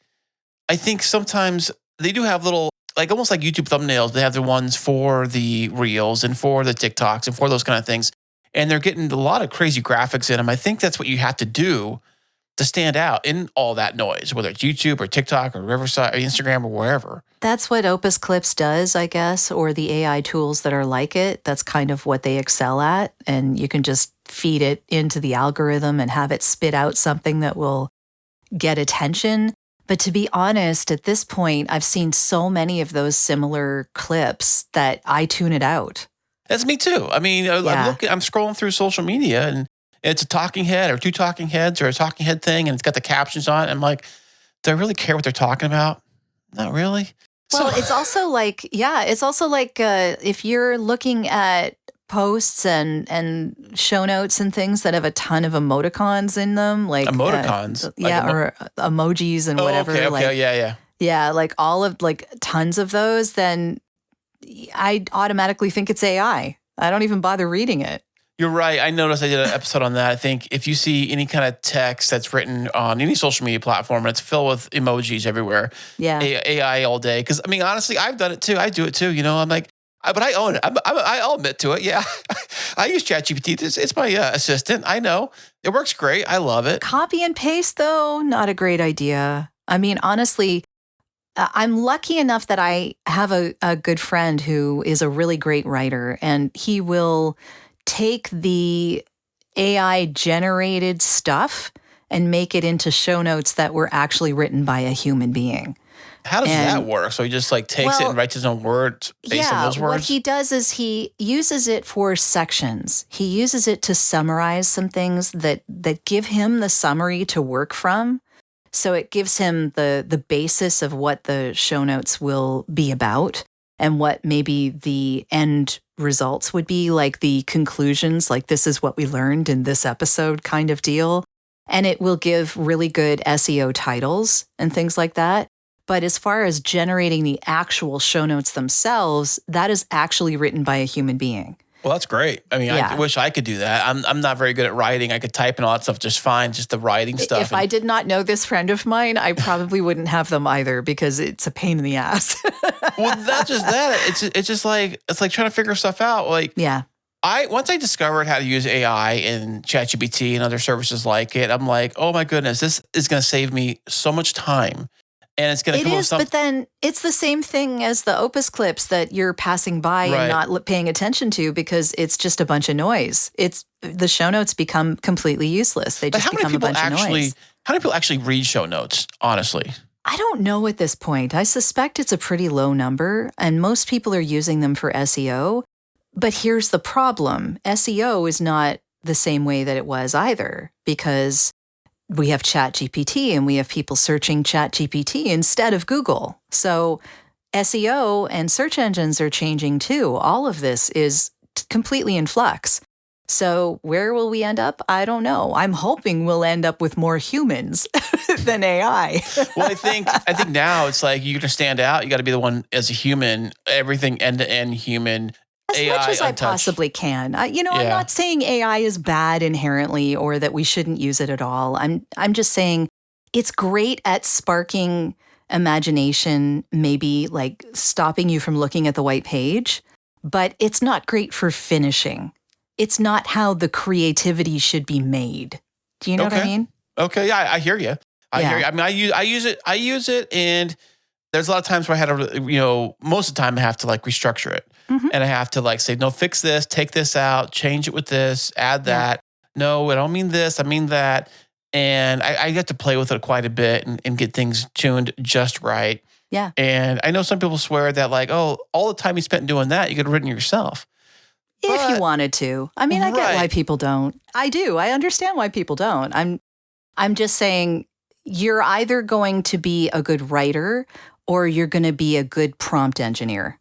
sometimes they do have little, like almost like YouTube thumbnails. They have the ones for the Reels and for the TikToks and for those kind of things. And they're getting a lot of crazy graphics in them. I think that's what you have to do to stand out in all that noise, whether it's YouTube or TikTok or Riverside or Instagram or wherever. That's what Opus Clips does, I guess, or the AI tools that are like it. That's kind of what they excel at. And you can just feed it into the algorithm and have it spit out something that will get attention. But to be honest, at this point, I've seen so many of those similar clips that I tune it out. That's me too. I mean, I'm scrolling through social media and it's a talking head or two talking heads or a talking head thing and it's got the captions on it. I'm like, do I really care what they're talking about? Not really. Well, it's also like, if you're looking at posts and show notes and things that have a ton of emoticons in them, like emoticons, or emojis and whatever. Okay, yeah, like all of like tons of those, then I automatically think it's AI. I don't even bother reading it. You're right. I noticed I did an episode on that. I think if you see any kind of text that's written on any social media platform and it's filled with emojis everywhere, AI all day. Because I mean, honestly, I've done it too. I do it too. You know, I'm like, but I own it. I'll admit to it. Yeah, I use ChatGPT. It's my assistant. I know it works great. I love it. Copy and paste, though, not a great idea. I mean, honestly, I'm lucky enough that I have a good friend who is a really great writer, and he will take the AI generated stuff and make it into show notes that were actually written by a human being. How does that work? So he just like takes it and writes his own words based on those words? What he does is he uses it for sections. He uses it to summarize some things that give him the summary to work from. So it gives him the basis of what the show notes will be about and what maybe the end results would be, like the conclusions, like this is what we learned in this episode kind of deal. And it will give really good SEO titles and things like that. But as far as generating the actual show notes themselves, that is actually written by a human being. Well, that's great. I mean, I wish I could do that. I'm not very good at writing. I could type and all that stuff just fine, just the writing stuff. If I did not know this friend of mine, I probably wouldn't have them either because it's a pain in the ass. Well, not just that. It's just like, it's like trying to figure stuff out. Like, once I discovered how to use AI and ChatGPT and other services like it, I'm like, oh my goodness, this is going to save me so much time. And it's going to come up with something. But then it's the same thing as the Opus clips that you're passing by and not paying attention to because it's just a bunch of noise. The show notes become completely useless. They just become a bunch of noise. How many people actually read show notes, honestly? I don't know at this point. I suspect it's a pretty low number, and most people are using them for SEO. But here's the problem. SEO is not the same way that it was either, because we have ChatGPT and we have people searching ChatGPT instead of Google. So SEO and search engines are changing too. All of this is completely in flux. So where will we end up? I don't know. I'm hoping we'll end up with more humans than AI. Well, I think now it's like you're going to stand out. You got to be the one as a human, everything end-to-end human. As AI much as untouched. I possibly can. I'm not saying AI is bad inherently or that we shouldn't use it at all. I'm just saying it's great at sparking imagination, maybe like stopping you from looking at the white page, but it's not great for finishing. It's not how the creativity should be made. Do you know what I mean? Okay, yeah, I hear you. I hear you. I mean, I use it, and there's a lot of times where I had to, most of the time I have to like restructure it. Mm-hmm. And I have to like say, no, fix this, take this out, change it with this, add that. No, I don't mean this, I mean that. And I get to play with it quite a bit and get things tuned just right. Yeah. And I know some people swear that like, oh, all the time you spent doing that, you could have written it yourself. If you wanted to. I mean, I get why people don't. I do. I understand why people don't. I'm just saying you're either going to be a good writer or you're going to be a good prompt engineer.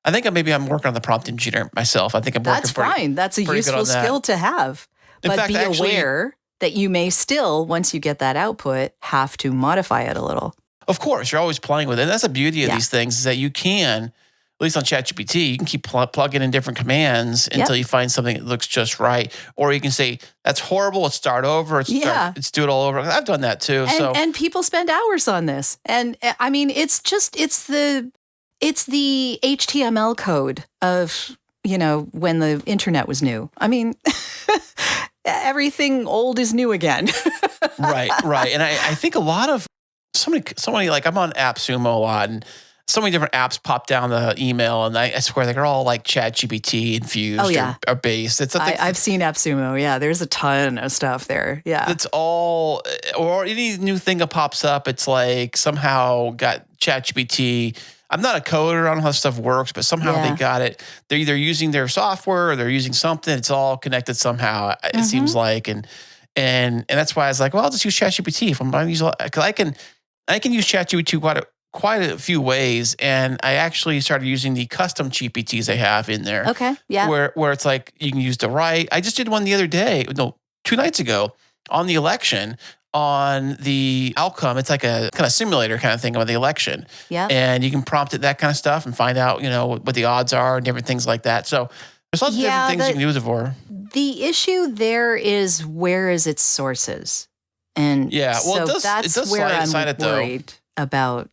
I think maybe I'm working on the prompt engineer myself. I think I'm working That's fine. That's a useful skill to have. In but fact, be aware that you may still, once you get that output, have to modify it a little. Of course, you're always playing with it. And that's the beauty of these things is that you can, at least on ChatGPT, you can keep plugging in different commands until you find something that looks just right. Or you can say, that's horrible. Let's start over. Let's do it all over. I've done that too. And people spend hours on this. And I mean, it's the HTML code of, when the internet was new. I mean, everything old is new again. Right. And I think a lot of, so many, like I'm on AppSumo a lot, and so many different apps pop down the email, and I swear they're all like ChatGPT infused or based. It's I've seen AppSumo. Yeah, there's a ton of stuff there. Yeah, it's all, or any new thing that pops up, it's like somehow got ChatGPT. I'm not a coder. I don't know how stuff works, but somehow they got it. They're either using their software or they're using something. It's all connected somehow. It seems like, and that's why I was like, well, I'll just use ChatGPT if I'm going to use, because I can use ChatGPT quite a few ways, and I actually started using the custom GPTs they have in there. Okay, yeah. Where it's like you can use to write. I just did one the other day, 2 nights ago, on the election, on the outcome. It's like a kind of simulator kind of thing on the election. Yeah. And you can prompt it that kind of stuff and find out, what the odds are and different things like that. So there's lots of different things you can use it for. The issue there is, where is its sources? And that's where I'm worried about,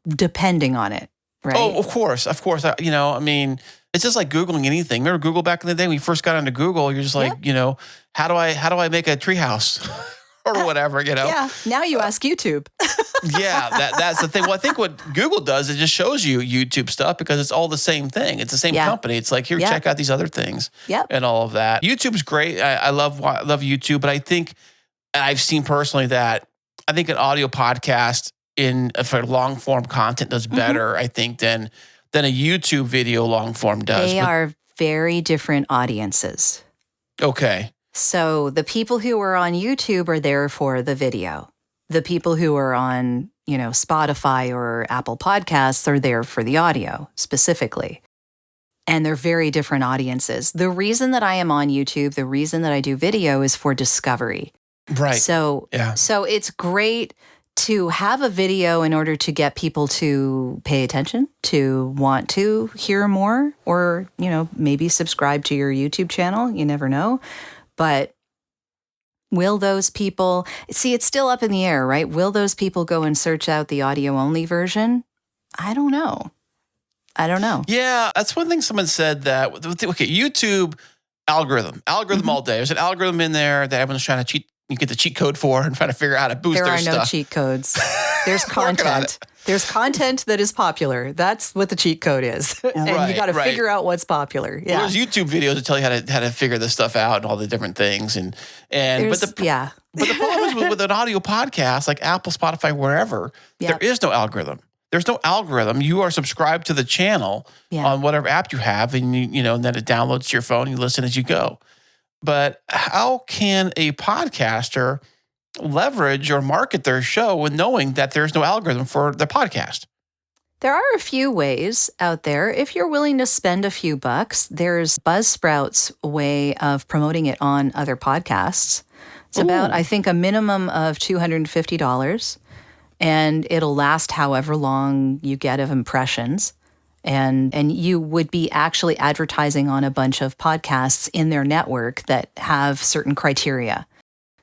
depending on it, right? Oh, of course. I mean, it's just like Googling anything. Remember Google back in the day when you first got into Google? You're just like, how do I make a treehouse or whatever, Yeah. Now you ask YouTube. That's the thing. Well, I think what Google does, it just shows you YouTube stuff because it's all the same thing. It's the same company. It's like, here, check out these other things and all of that. YouTube's great. I love YouTube, but I think I've seen personally that I think an audio podcast for long form content does better, I think, than a YouTube video long form does. They are very different audiences. Okay. So the people who are on YouTube are there for the video. The people who are on, Spotify or Apple Podcasts are there for the audio specifically. And they're very different audiences. The reason that I am on YouTube, the reason that I do video is for discovery. Right. So it's great to have a video in order to get people to pay attention, to want to hear more, or, maybe subscribe to your YouTube channel. You never know. But will those people, it's still up in the air, right? Will those people go and search out the audio only version? I don't know. Yeah, that's one thing someone said that, YouTube algorithm all day. There's an algorithm in there that everyone's trying to cheat. You get the cheat code for and trying to figure out how to boost their stuff. There are no cheat codes. There's content. There's content that is popular. That's what the cheat code is. And you got to figure out what's popular. Yeah. Well, there's YouTube videos that tell you how to figure this stuff out and all the different things. But the problem is with an audio podcast like Apple, Spotify, wherever, there is no algorithm. There's no algorithm. You are subscribed to the channel on whatever app you have, and and then it downloads to your phone. You listen as you go. But how can a podcaster leverage or market their show with knowing that there's no algorithm for the podcast? There are a few ways out there. If you're willing to spend a few bucks, there's Buzzsprout's way of promoting it on other podcasts. It's about, I think, a minimum of $250, and it'll last however long you get of impressions. And you would be actually advertising on a bunch of podcasts in their network that have certain criteria.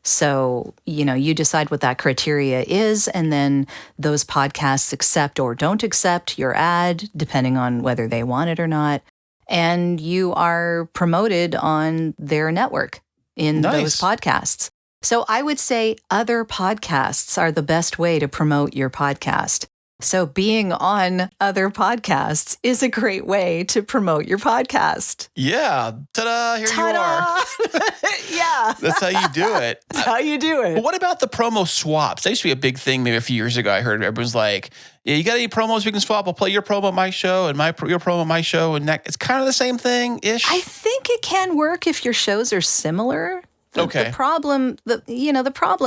So, you decide what that criteria is, and then those podcasts accept or don't accept your ad, depending on whether they want it or not. And you are promoted on their network in those podcasts. So I would say other podcasts are the best way to promote your podcast. So being on other podcasts is a great way to promote your podcast. Yeah. Ta-da, here you are. Yeah. That's how you do it. That's how you do it. But what about the promo swaps? That used to be a big thing maybe a few years ago. I heard everyone's like, yeah, you got any promos we can swap? I'll play your promo on my show and your promo on my show. And that, it's kind of the same thing-ish. I think it can work if your shows are similar. The problem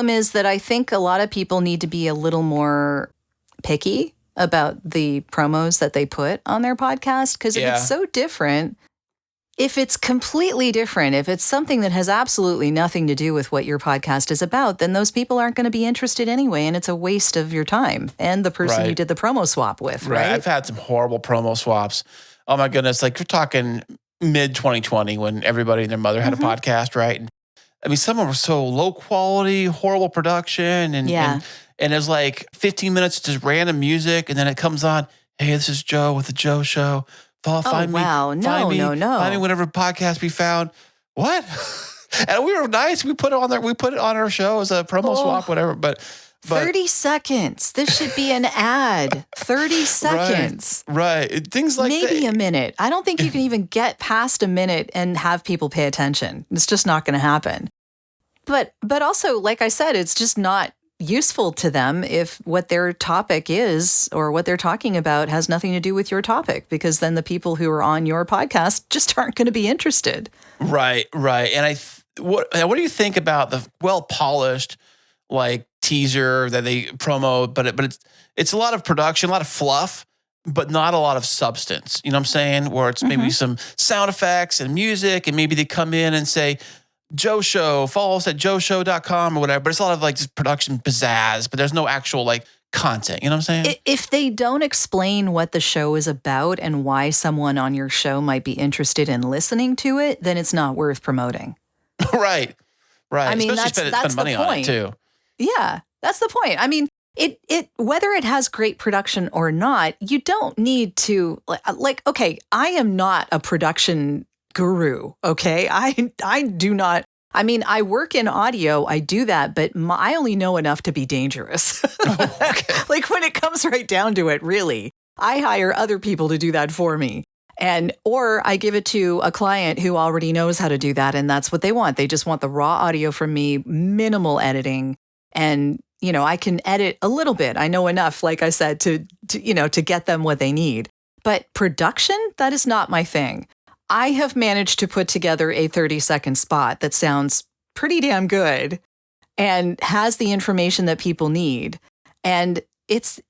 is that I think a lot of people need to be a little more picky about the promos that they put on their podcast, because if Yeah. it's so different, if it's completely different, if it's something that has absolutely nothing to do with what your podcast is about, then those people aren't going to be interested anyway, and it's a waste of your time and the person you Right. did the promo swap with, right? I've had some horrible promo swaps. Oh my goodness. Like, you're talking mid 2020 when everybody and their mother had a podcast, right? And, I mean, some of them were so low quality, horrible production. And it was like 15 minutes of just random music. And then it comes on, hey, this is Joe with the Joe Show. Find me whenever podcast be found. What? And we were nice. We put it on there. We put it on our show as a promo swap, whatever. But 30 seconds. This should be an ad. 30 seconds. Right. Things like maybe a minute. I don't think you can even get past a minute and have people pay attention. It's just not going to happen. But also, like I said, it's just not useful to them if what their topic is or what they're talking about has nothing to do with your topic, because then the people who are on your podcast just aren't going to be interested. Right. And what do you think about the well-polished like teaser that they promo, but it's a lot of production, a lot of fluff, but not a lot of substance. You know what I'm saying? Where it's maybe some sound effects and music, and maybe they come in and say, Joe Show, follow us at joeshow.com or whatever. But it's a lot of like just production pizzazz, but there's no actual like content. You know what I'm saying? If they don't explain what the show is about and why someone on your show might be interested in listening to it, then it's not worth promoting. Right. I mean, especially that's spend money the point. on it too. Yeah, that's the point. I mean, it whether it has great production or not, you don't need to like. Okay, I am not a production guru. Okay, I do not. I mean, I work in audio. I do that, but I only know enough to be dangerous. Like when it comes right down to it, really, I hire other people to do that for me. Or I give it to a client who already knows how to do that, and that's what they want. They just want the raw audio from me, minimal editing, and I can edit a little bit. I know enough, like I said, to get them what they need. But production, that is not my thing. I have managed to put together a 30-second spot that sounds pretty damn good and has the information that people need. And it's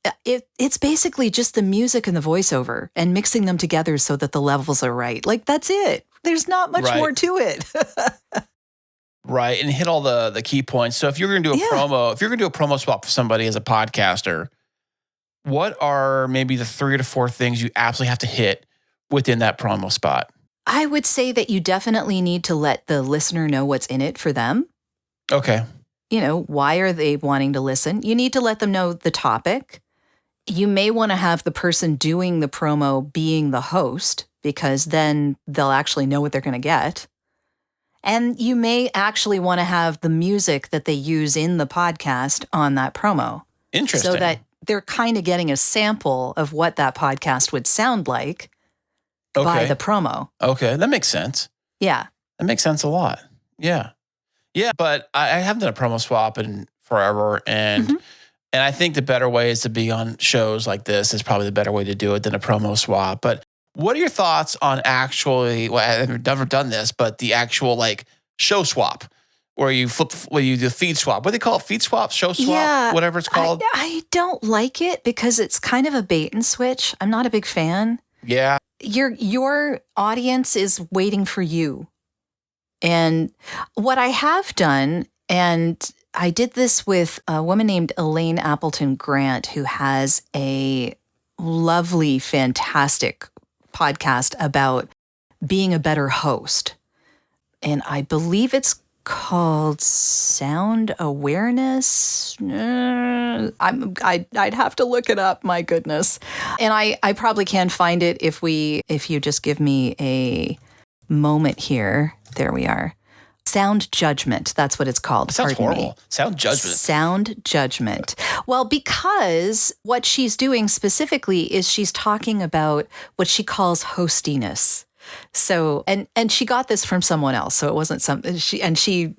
basically just the music and the voiceover and mixing them together so that the levels are right. Like, that's it. There's not much more to it. Right. And hit all the key points. So if you're going to do a promo swap for somebody as a podcaster, what are maybe the 3 to 4 things you absolutely have to hit within that promo spot? I would say that you definitely need to let the listener know what's in it for them. Okay. Why are they wanting to listen? You need to let them know the topic. You may want to have the person doing the promo being the host, because then they'll actually know what they're going to get. And you may actually want to have the music that they use in the podcast on that promo. Interesting. So that they're kind of getting a sample of what that podcast would sound like by the promo. Okay, that makes sense. Yeah. That makes sense a lot. Yeah. Yeah, but I haven't done a promo swap in forever. And I think the better way is to be on shows like this is probably the better way to do it than a promo swap. But what are your thoughts on actually, I've never done this, but the actual like show swap where you do feed swap. What do they call it? Feed swap, show swap, whatever it's called? I don't like it because it's kind of a bait and switch. I'm not a big fan. Yeah. Your audience is waiting for you. And what I have done, and I did this with a woman named Elaine Appleton Grant, who has a lovely, fantastic podcast about being a better host. And I believe it's called Sound Awareness. I'd have to look it up. My goodness. And I probably can find it if you just give me a moment here. There we are. Sound Judgment. That's what it's called. It sounds horrible. Sound Judgment. Sound Judgment. Well, because what she's doing specifically is she's talking about what she calls hostiness. So, and she got this from someone else. So it wasn't something she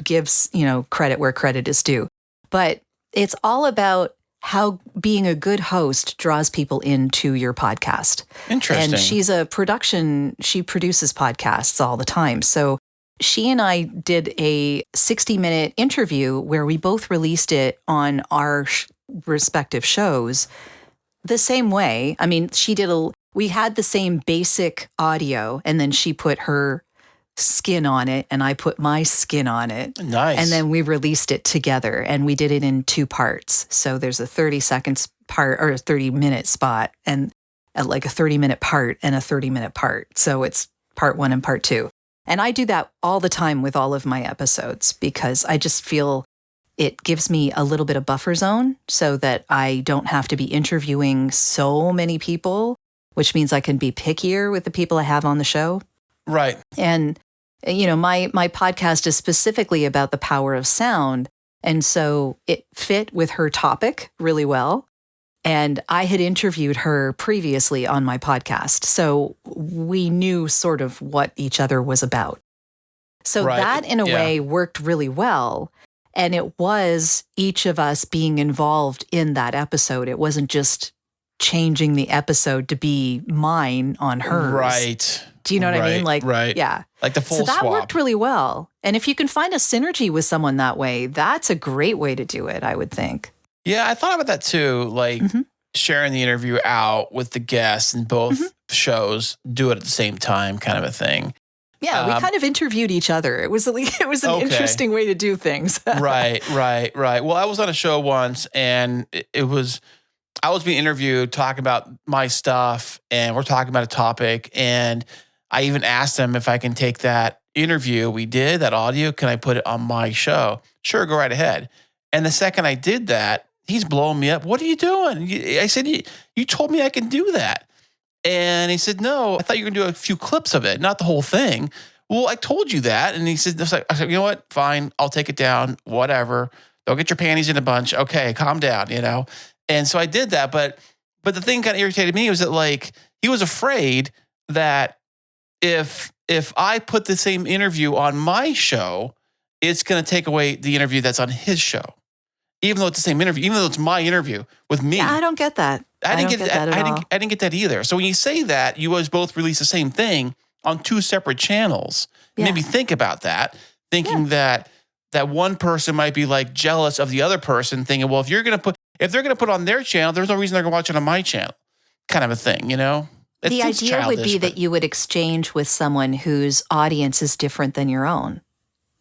gives, credit where credit is due. But it's all about how being a good host draws people into your podcast. Interesting. And she produces podcasts all the time. So she and I did a 60-minute interview where we both released it on our respective shows. the same way. I mean, we had the same basic audio, and then she put her skin on it and I put my skin on it. Nice. And then we released it together, and we did it in 2 parts. So there's a 30 seconds part or a 30-minute spot, and like a 30-minute part and a 30-minute part. So it's part 1 and part 2. And I do that all the time with all of my episodes because I just feel it gives me a little bit of buffer zone so that I don't have to be interviewing so many people, which means I can be pickier with the people I have on the show. Right. And, my podcast is specifically about the power of sound. And so it fit with her topic really well. And I had interviewed her previously on my podcast. So we knew sort of what each other was about. So that in a way worked really well. And it was each of us being involved in that episode. It wasn't just changing the episode to be mine on hers. Right. Do you know what I mean? Like, yeah. Like the full swap. So that swap. worked really well. And if you can find a synergy with someone that way, that's a great way to do it, I would think. Yeah, I thought about that too. Like sharing the interview out with the guests in both shows, do it at the same time kind of a thing. Yeah, we kind of interviewed each other. It was an interesting way to do things. Right. Well, I was on a show once, and I was being interviewed, talking about my stuff, and we're talking about a topic, and I even asked them if I can take that interview we did, that audio, can I put it on my show? Sure, go right ahead. And the second I did that, he's blowing me up. What are you doing? I said, you told me I can do that. And he said, no, I thought you were going to do a few clips of it, not the whole thing. Well, I told you that. And he said, I said, you know what? Fine. I'll take it down. Whatever. Don't get your panties in a bunch. Okay, calm down, And so I did that. But the thing kind of irritated me was that, like, he was afraid that if I put the same interview on my show, it's going to take away the interview that's on his show. Even though it's the same interview, even though it's my interview with me. Yeah, I don't get that. I didn't get that either. So when you say that, you always both release the same thing on 2 separate channels. Yeah. Maybe think about that, thinking that one person might be like jealous of the other person, thinking, well, if they're going to put on their channel, there's no reason they're going to watch it on my channel, kind of a thing, The idea would be that you would exchange with someone whose audience is different than your own.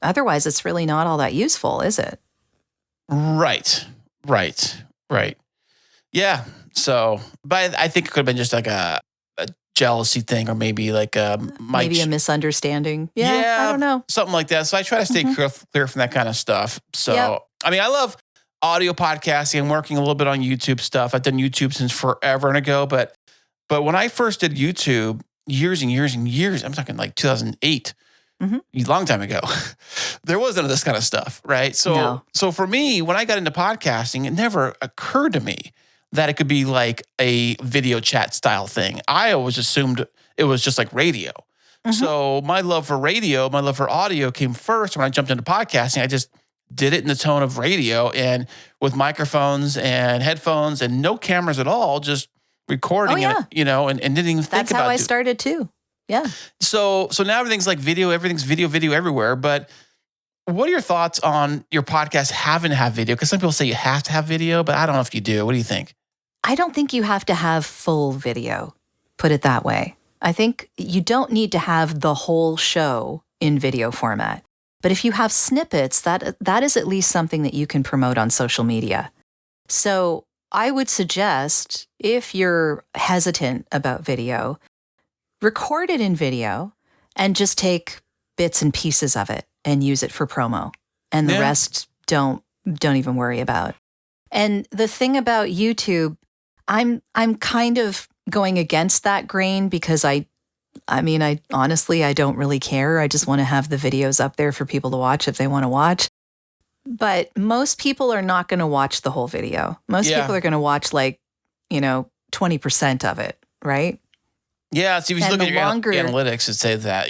Otherwise, it's really not all that useful, is it? Right. Yeah. So, but I think it could have been just like a jealousy thing, or maybe like maybe a misunderstanding. Yeah, I don't know. Something like that. So I try to stay clear from that kind of stuff. So, I mean, I love audio podcasting. I'm working a little bit on YouTube stuff. I've done YouTube since forever and ago, but when I first did YouTube years and years and years, I'm talking like 2008, a long time ago, there wasn't this kind of stuff, right? So for me, when I got into podcasting, it never occurred to me that it could be like a video chat style thing. I always assumed it was just like radio. So my love for radio, my love for audio came first. When I jumped into podcasting, I just did it in the tone of radio, and with microphones and headphones and no cameras at all, just recording it, and didn't even think about it. That's how I started too. Yeah. So now everything's like video, everything's video everywhere. But what are your thoughts on your podcast having to have video? Because some people say you have to have video, but I don't know if you do. What do you think? I don't think you have to have full video, put it that way. I think you don't need to have the whole show in video format. But if you have snippets, that is at least something that you can promote on social media. So I would suggest, if you're hesitant about video, record it in video and just take bits and pieces of it and use it for promo. And the rest don't even worry about. And the thing about YouTube, I'm kind of going against that grain because I honestly, I don't really care. I just want to have the videos up there for people to watch if they want to watch. But most people are not going to watch the whole video. Most people are going to watch 20% of it, right? Yeah, so if you look at your analytics, it says that.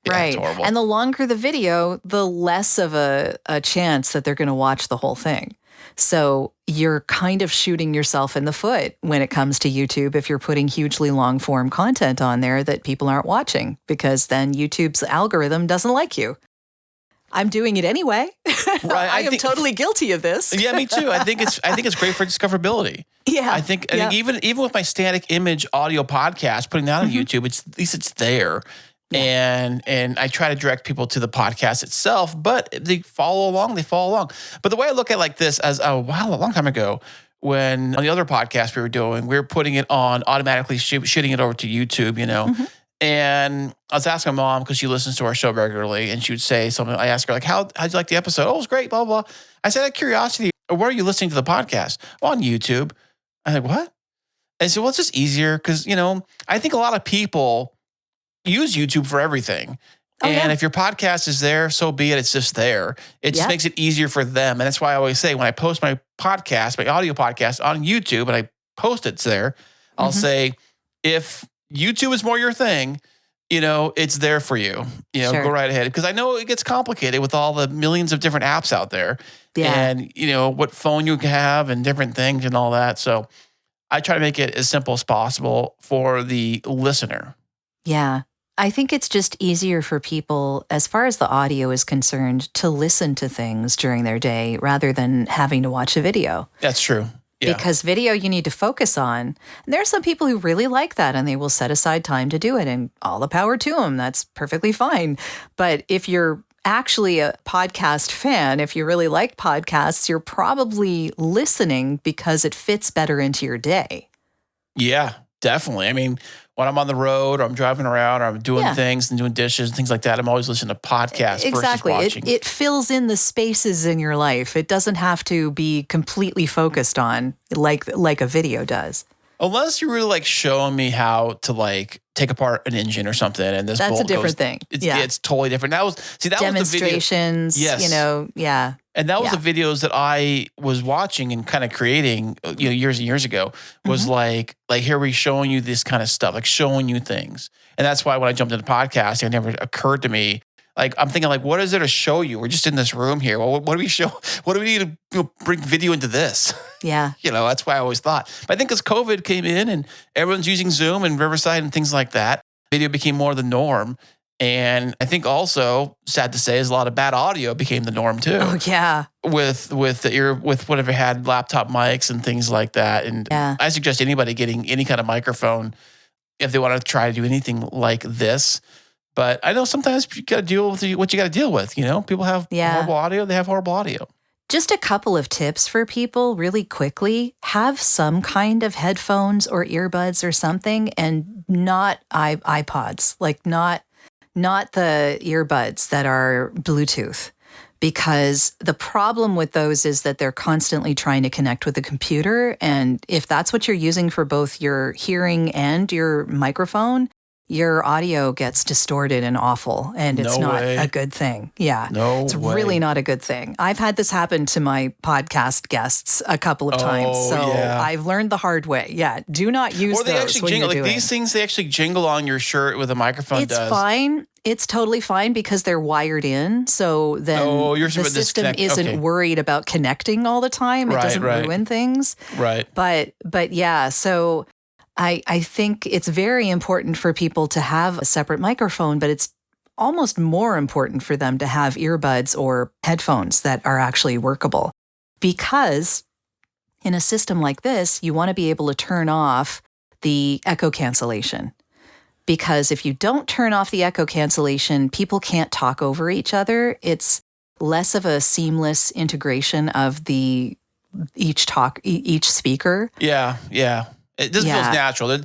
Right. Horrible. And the longer the video, the less of a chance that they're going to watch the whole thing. So you're kind of shooting yourself in the foot when it comes to YouTube if you're putting hugely long form content on there that people aren't watching, because then YouTube's algorithm doesn't like you. I'm doing it anyway. Right. I am totally guilty of this. Yeah, me too. I think it's great for discoverability. Yeah. I think even with my static image audio podcast, putting that on YouTube, at least it's there. Yeah. And I try to direct people to the podcast itself, but they follow along. But the way I look at like this as a long time ago, when on the other podcast we were doing, we were putting it on automatically shooting it over to YouTube, And I was asking my mom, because she listens to our show regularly, and she would say something. I asked her, like, how'd you like the episode? Oh, it was great, blah, blah, blah. I said, out of curiosity, where are you listening to the podcast? Well, on YouTube. I said, what? I said, well, it's just easier because, I think a lot of people use YouTube for everything. And if your podcast is there, so be it. It's just there. It just makes it easier for them. And that's why I always say when I post my podcast, my audio podcast on YouTube, and I post it's there, I'll say, if YouTube is more your thing, it's there for you. Sure. Go right ahead. Because I know it gets complicated with all the millions of different apps out there. Yeah. And, what phone you can have and different things and all that. So I try to make it as simple as possible for the listener. Yeah. I think it's just easier for people, as far as the audio is concerned, to listen to things during their day rather than having to watch a video. That's true. Yeah. Because video you need to focus on. And there are some people who really like that and they will set aside time to do it, and all the power to them. That's perfectly fine. But if you're actually a podcast fan, if you really like podcasts, you're probably listening because it fits better into your day. Yeah, definitely. I mean, when I'm on the road or I'm driving around or I'm doing things and doing dishes and things like that, I'm always listening to podcasts versus watching. It fills in the spaces in your life. It doesn't have to be completely focused on like a video does. Unless you're really like showing me how to like take apart an engine or something, and this that's a different thing. It's totally different. That was demonstrations. Was the video. Yes. And that was the videos that I was watching and kind of creating, years and years ago. Was like here we're showing you this kind of stuff, like showing you things, and that's why when I jumped into podcasting, it never occurred to me. Like I'm thinking, like, what is there to show you? We're just in this room here. Well, what do we show? What do we need to bring video into this? Yeah, that's why I always thought. But I think as COVID came in and everyone's using Zoom and Riverside and things like that, video became more the norm. And I think also, sad to say, is a lot of bad audio became the norm too. Oh yeah, with whatever had laptop mics and things like that. And I suggest anybody getting any kind of microphone if they want to try to do anything like this. But I know sometimes you got to deal with what you got to deal with. People have horrible audio. They have horrible audio. Just a couple of tips for people really quickly. Have some kind of headphones or earbuds or something, and not iPods, like not the earbuds that are Bluetooth. Because the problem with those is that they're constantly trying to connect with the computer. And if that's what you're using for both your hearing and your microphone, your audio gets distorted and awful, and it's not a good thing. Yeah. It's really not a good thing. I've had this happen to my podcast guests a couple of times, so I've learned the hard way. Yeah, do not use those. Or they actually jingle. Like these things, they actually jingle on your shirt with a microphone. It's fine. It's totally fine because they're wired in, so then the system isn't worried about connecting all the time. It doesn't ruin things. Right. But yeah, so I think it's very important for people to have a separate microphone, but it's almost more important for them to have earbuds or headphones that are actually workable. Because in a system like this, you want to be able to turn off the echo cancellation. Because if you don't turn off the echo cancellation, people can't talk over each other. It's less of a seamless integration of each speaker. Yeah. It just feels natural.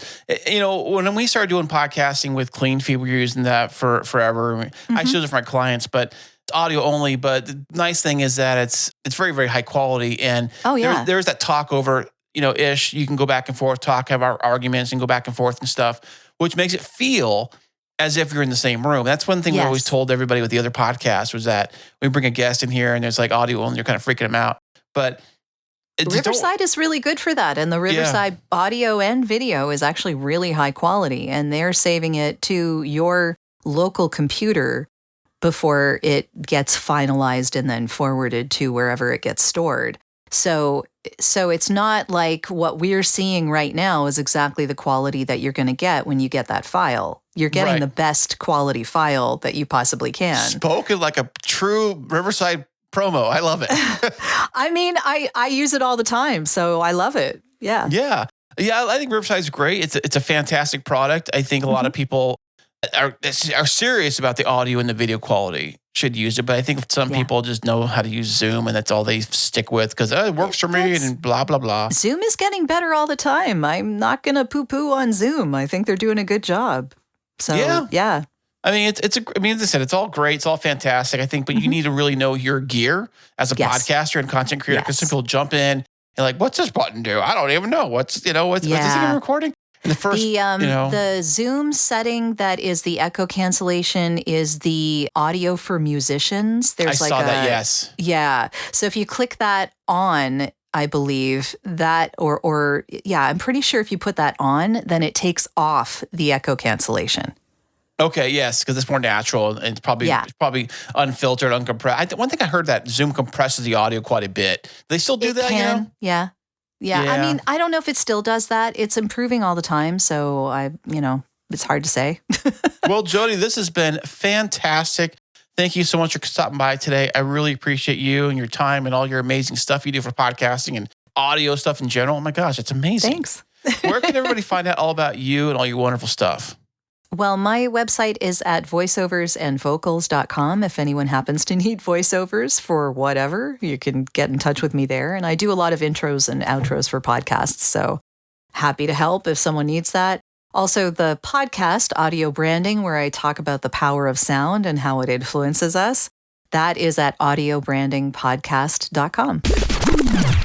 When we started doing podcasting with Clean Feed, we were using that for forever. I use it for my clients, but it's audio only. But the nice thing is that it's very, very high quality. And there's that talk over, ish. You can go back and forth, have our arguments and go back and forth and stuff, which makes it feel as if you're in the same room. That's one thing we always told everybody with the other podcast was that we bring a guest in here and there's like audio only, you're kind of freaking them out. But Riverside is really good for that. And the Riverside audio and video is actually really high quality. And they're saving it to your local computer before it gets finalized and then forwarded to wherever it gets stored. So it's not like what we're seeing right now is exactly the quality that you're going to get when you get that file. You're getting the best quality file that you possibly can. Spoken like a true Riverside promo. I love it. I mean, I use it all the time, so I love it. Yeah. Yeah. I think Riverside's great. It's a fantastic product. I think a lot of people are serious about the audio and the video quality should use it. But I think some people just know how to use Zoom and that's all they stick with because it works for me and blah, blah, blah. Zoom is getting better all the time. I'm not going to poo-poo on Zoom. I think they're doing a good job. So, yeah. I mean, as I said, it's all great. It's all fantastic. I think, but you need to really know your gear as a podcaster and content creator because some people jump in and like, what's this button do? I don't even know. What's this even recording? And the first, the Zoom setting that is the echo cancellation is the audio for musicians. I saw that, yes. Yeah. So if you click that on, I believe that, I'm pretty sure if you put that on, then it takes off the echo cancellation. Okay, yes, because it's more natural and it's probably unfiltered, uncompressed. One thing I heard that Zoom compresses the audio quite a bit. They still do that, can, Yeah. I mean, I don't know if it still does that. It's improving all the time, so it's hard to say. Well, Jodi, this has been fantastic. Thank you so much for stopping by today. I really appreciate you and your time and all your amazing stuff you do for podcasting and audio stuff in general. Oh my gosh, it's amazing. Thanks. Where can everybody find out all about you and all your wonderful stuff? Well, my website is at voiceoversandvocals.com. If anyone happens to need voiceovers for whatever, you can get in touch with me there. And I do a lot of intros and outros for podcasts, so happy to help if someone needs that. Also, the podcast, Audio Branding, where I talk about the power of sound and how it influences us, that is at audiobrandingpodcast.com.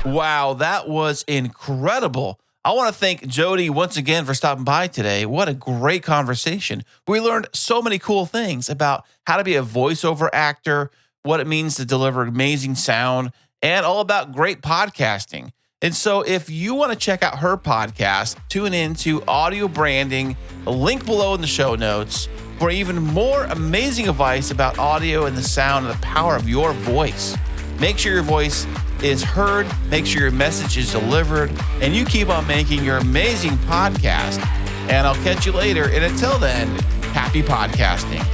Wow, that was incredible. I want to thank Jodi once again for stopping by today. What a great conversation. We learned so many cool things about how to be a voiceover actor, what it means to deliver amazing sound, and all about great podcasting. And so if you want to check out her podcast, tune in to Audio Branding, a link below in the show notes, for even more amazing advice about audio and the sound and the power of your voice. Make sure your voice is heard, make sure your message is delivered, and you keep on making your amazing podcast. And I'll catch you later. And until then, happy podcasting.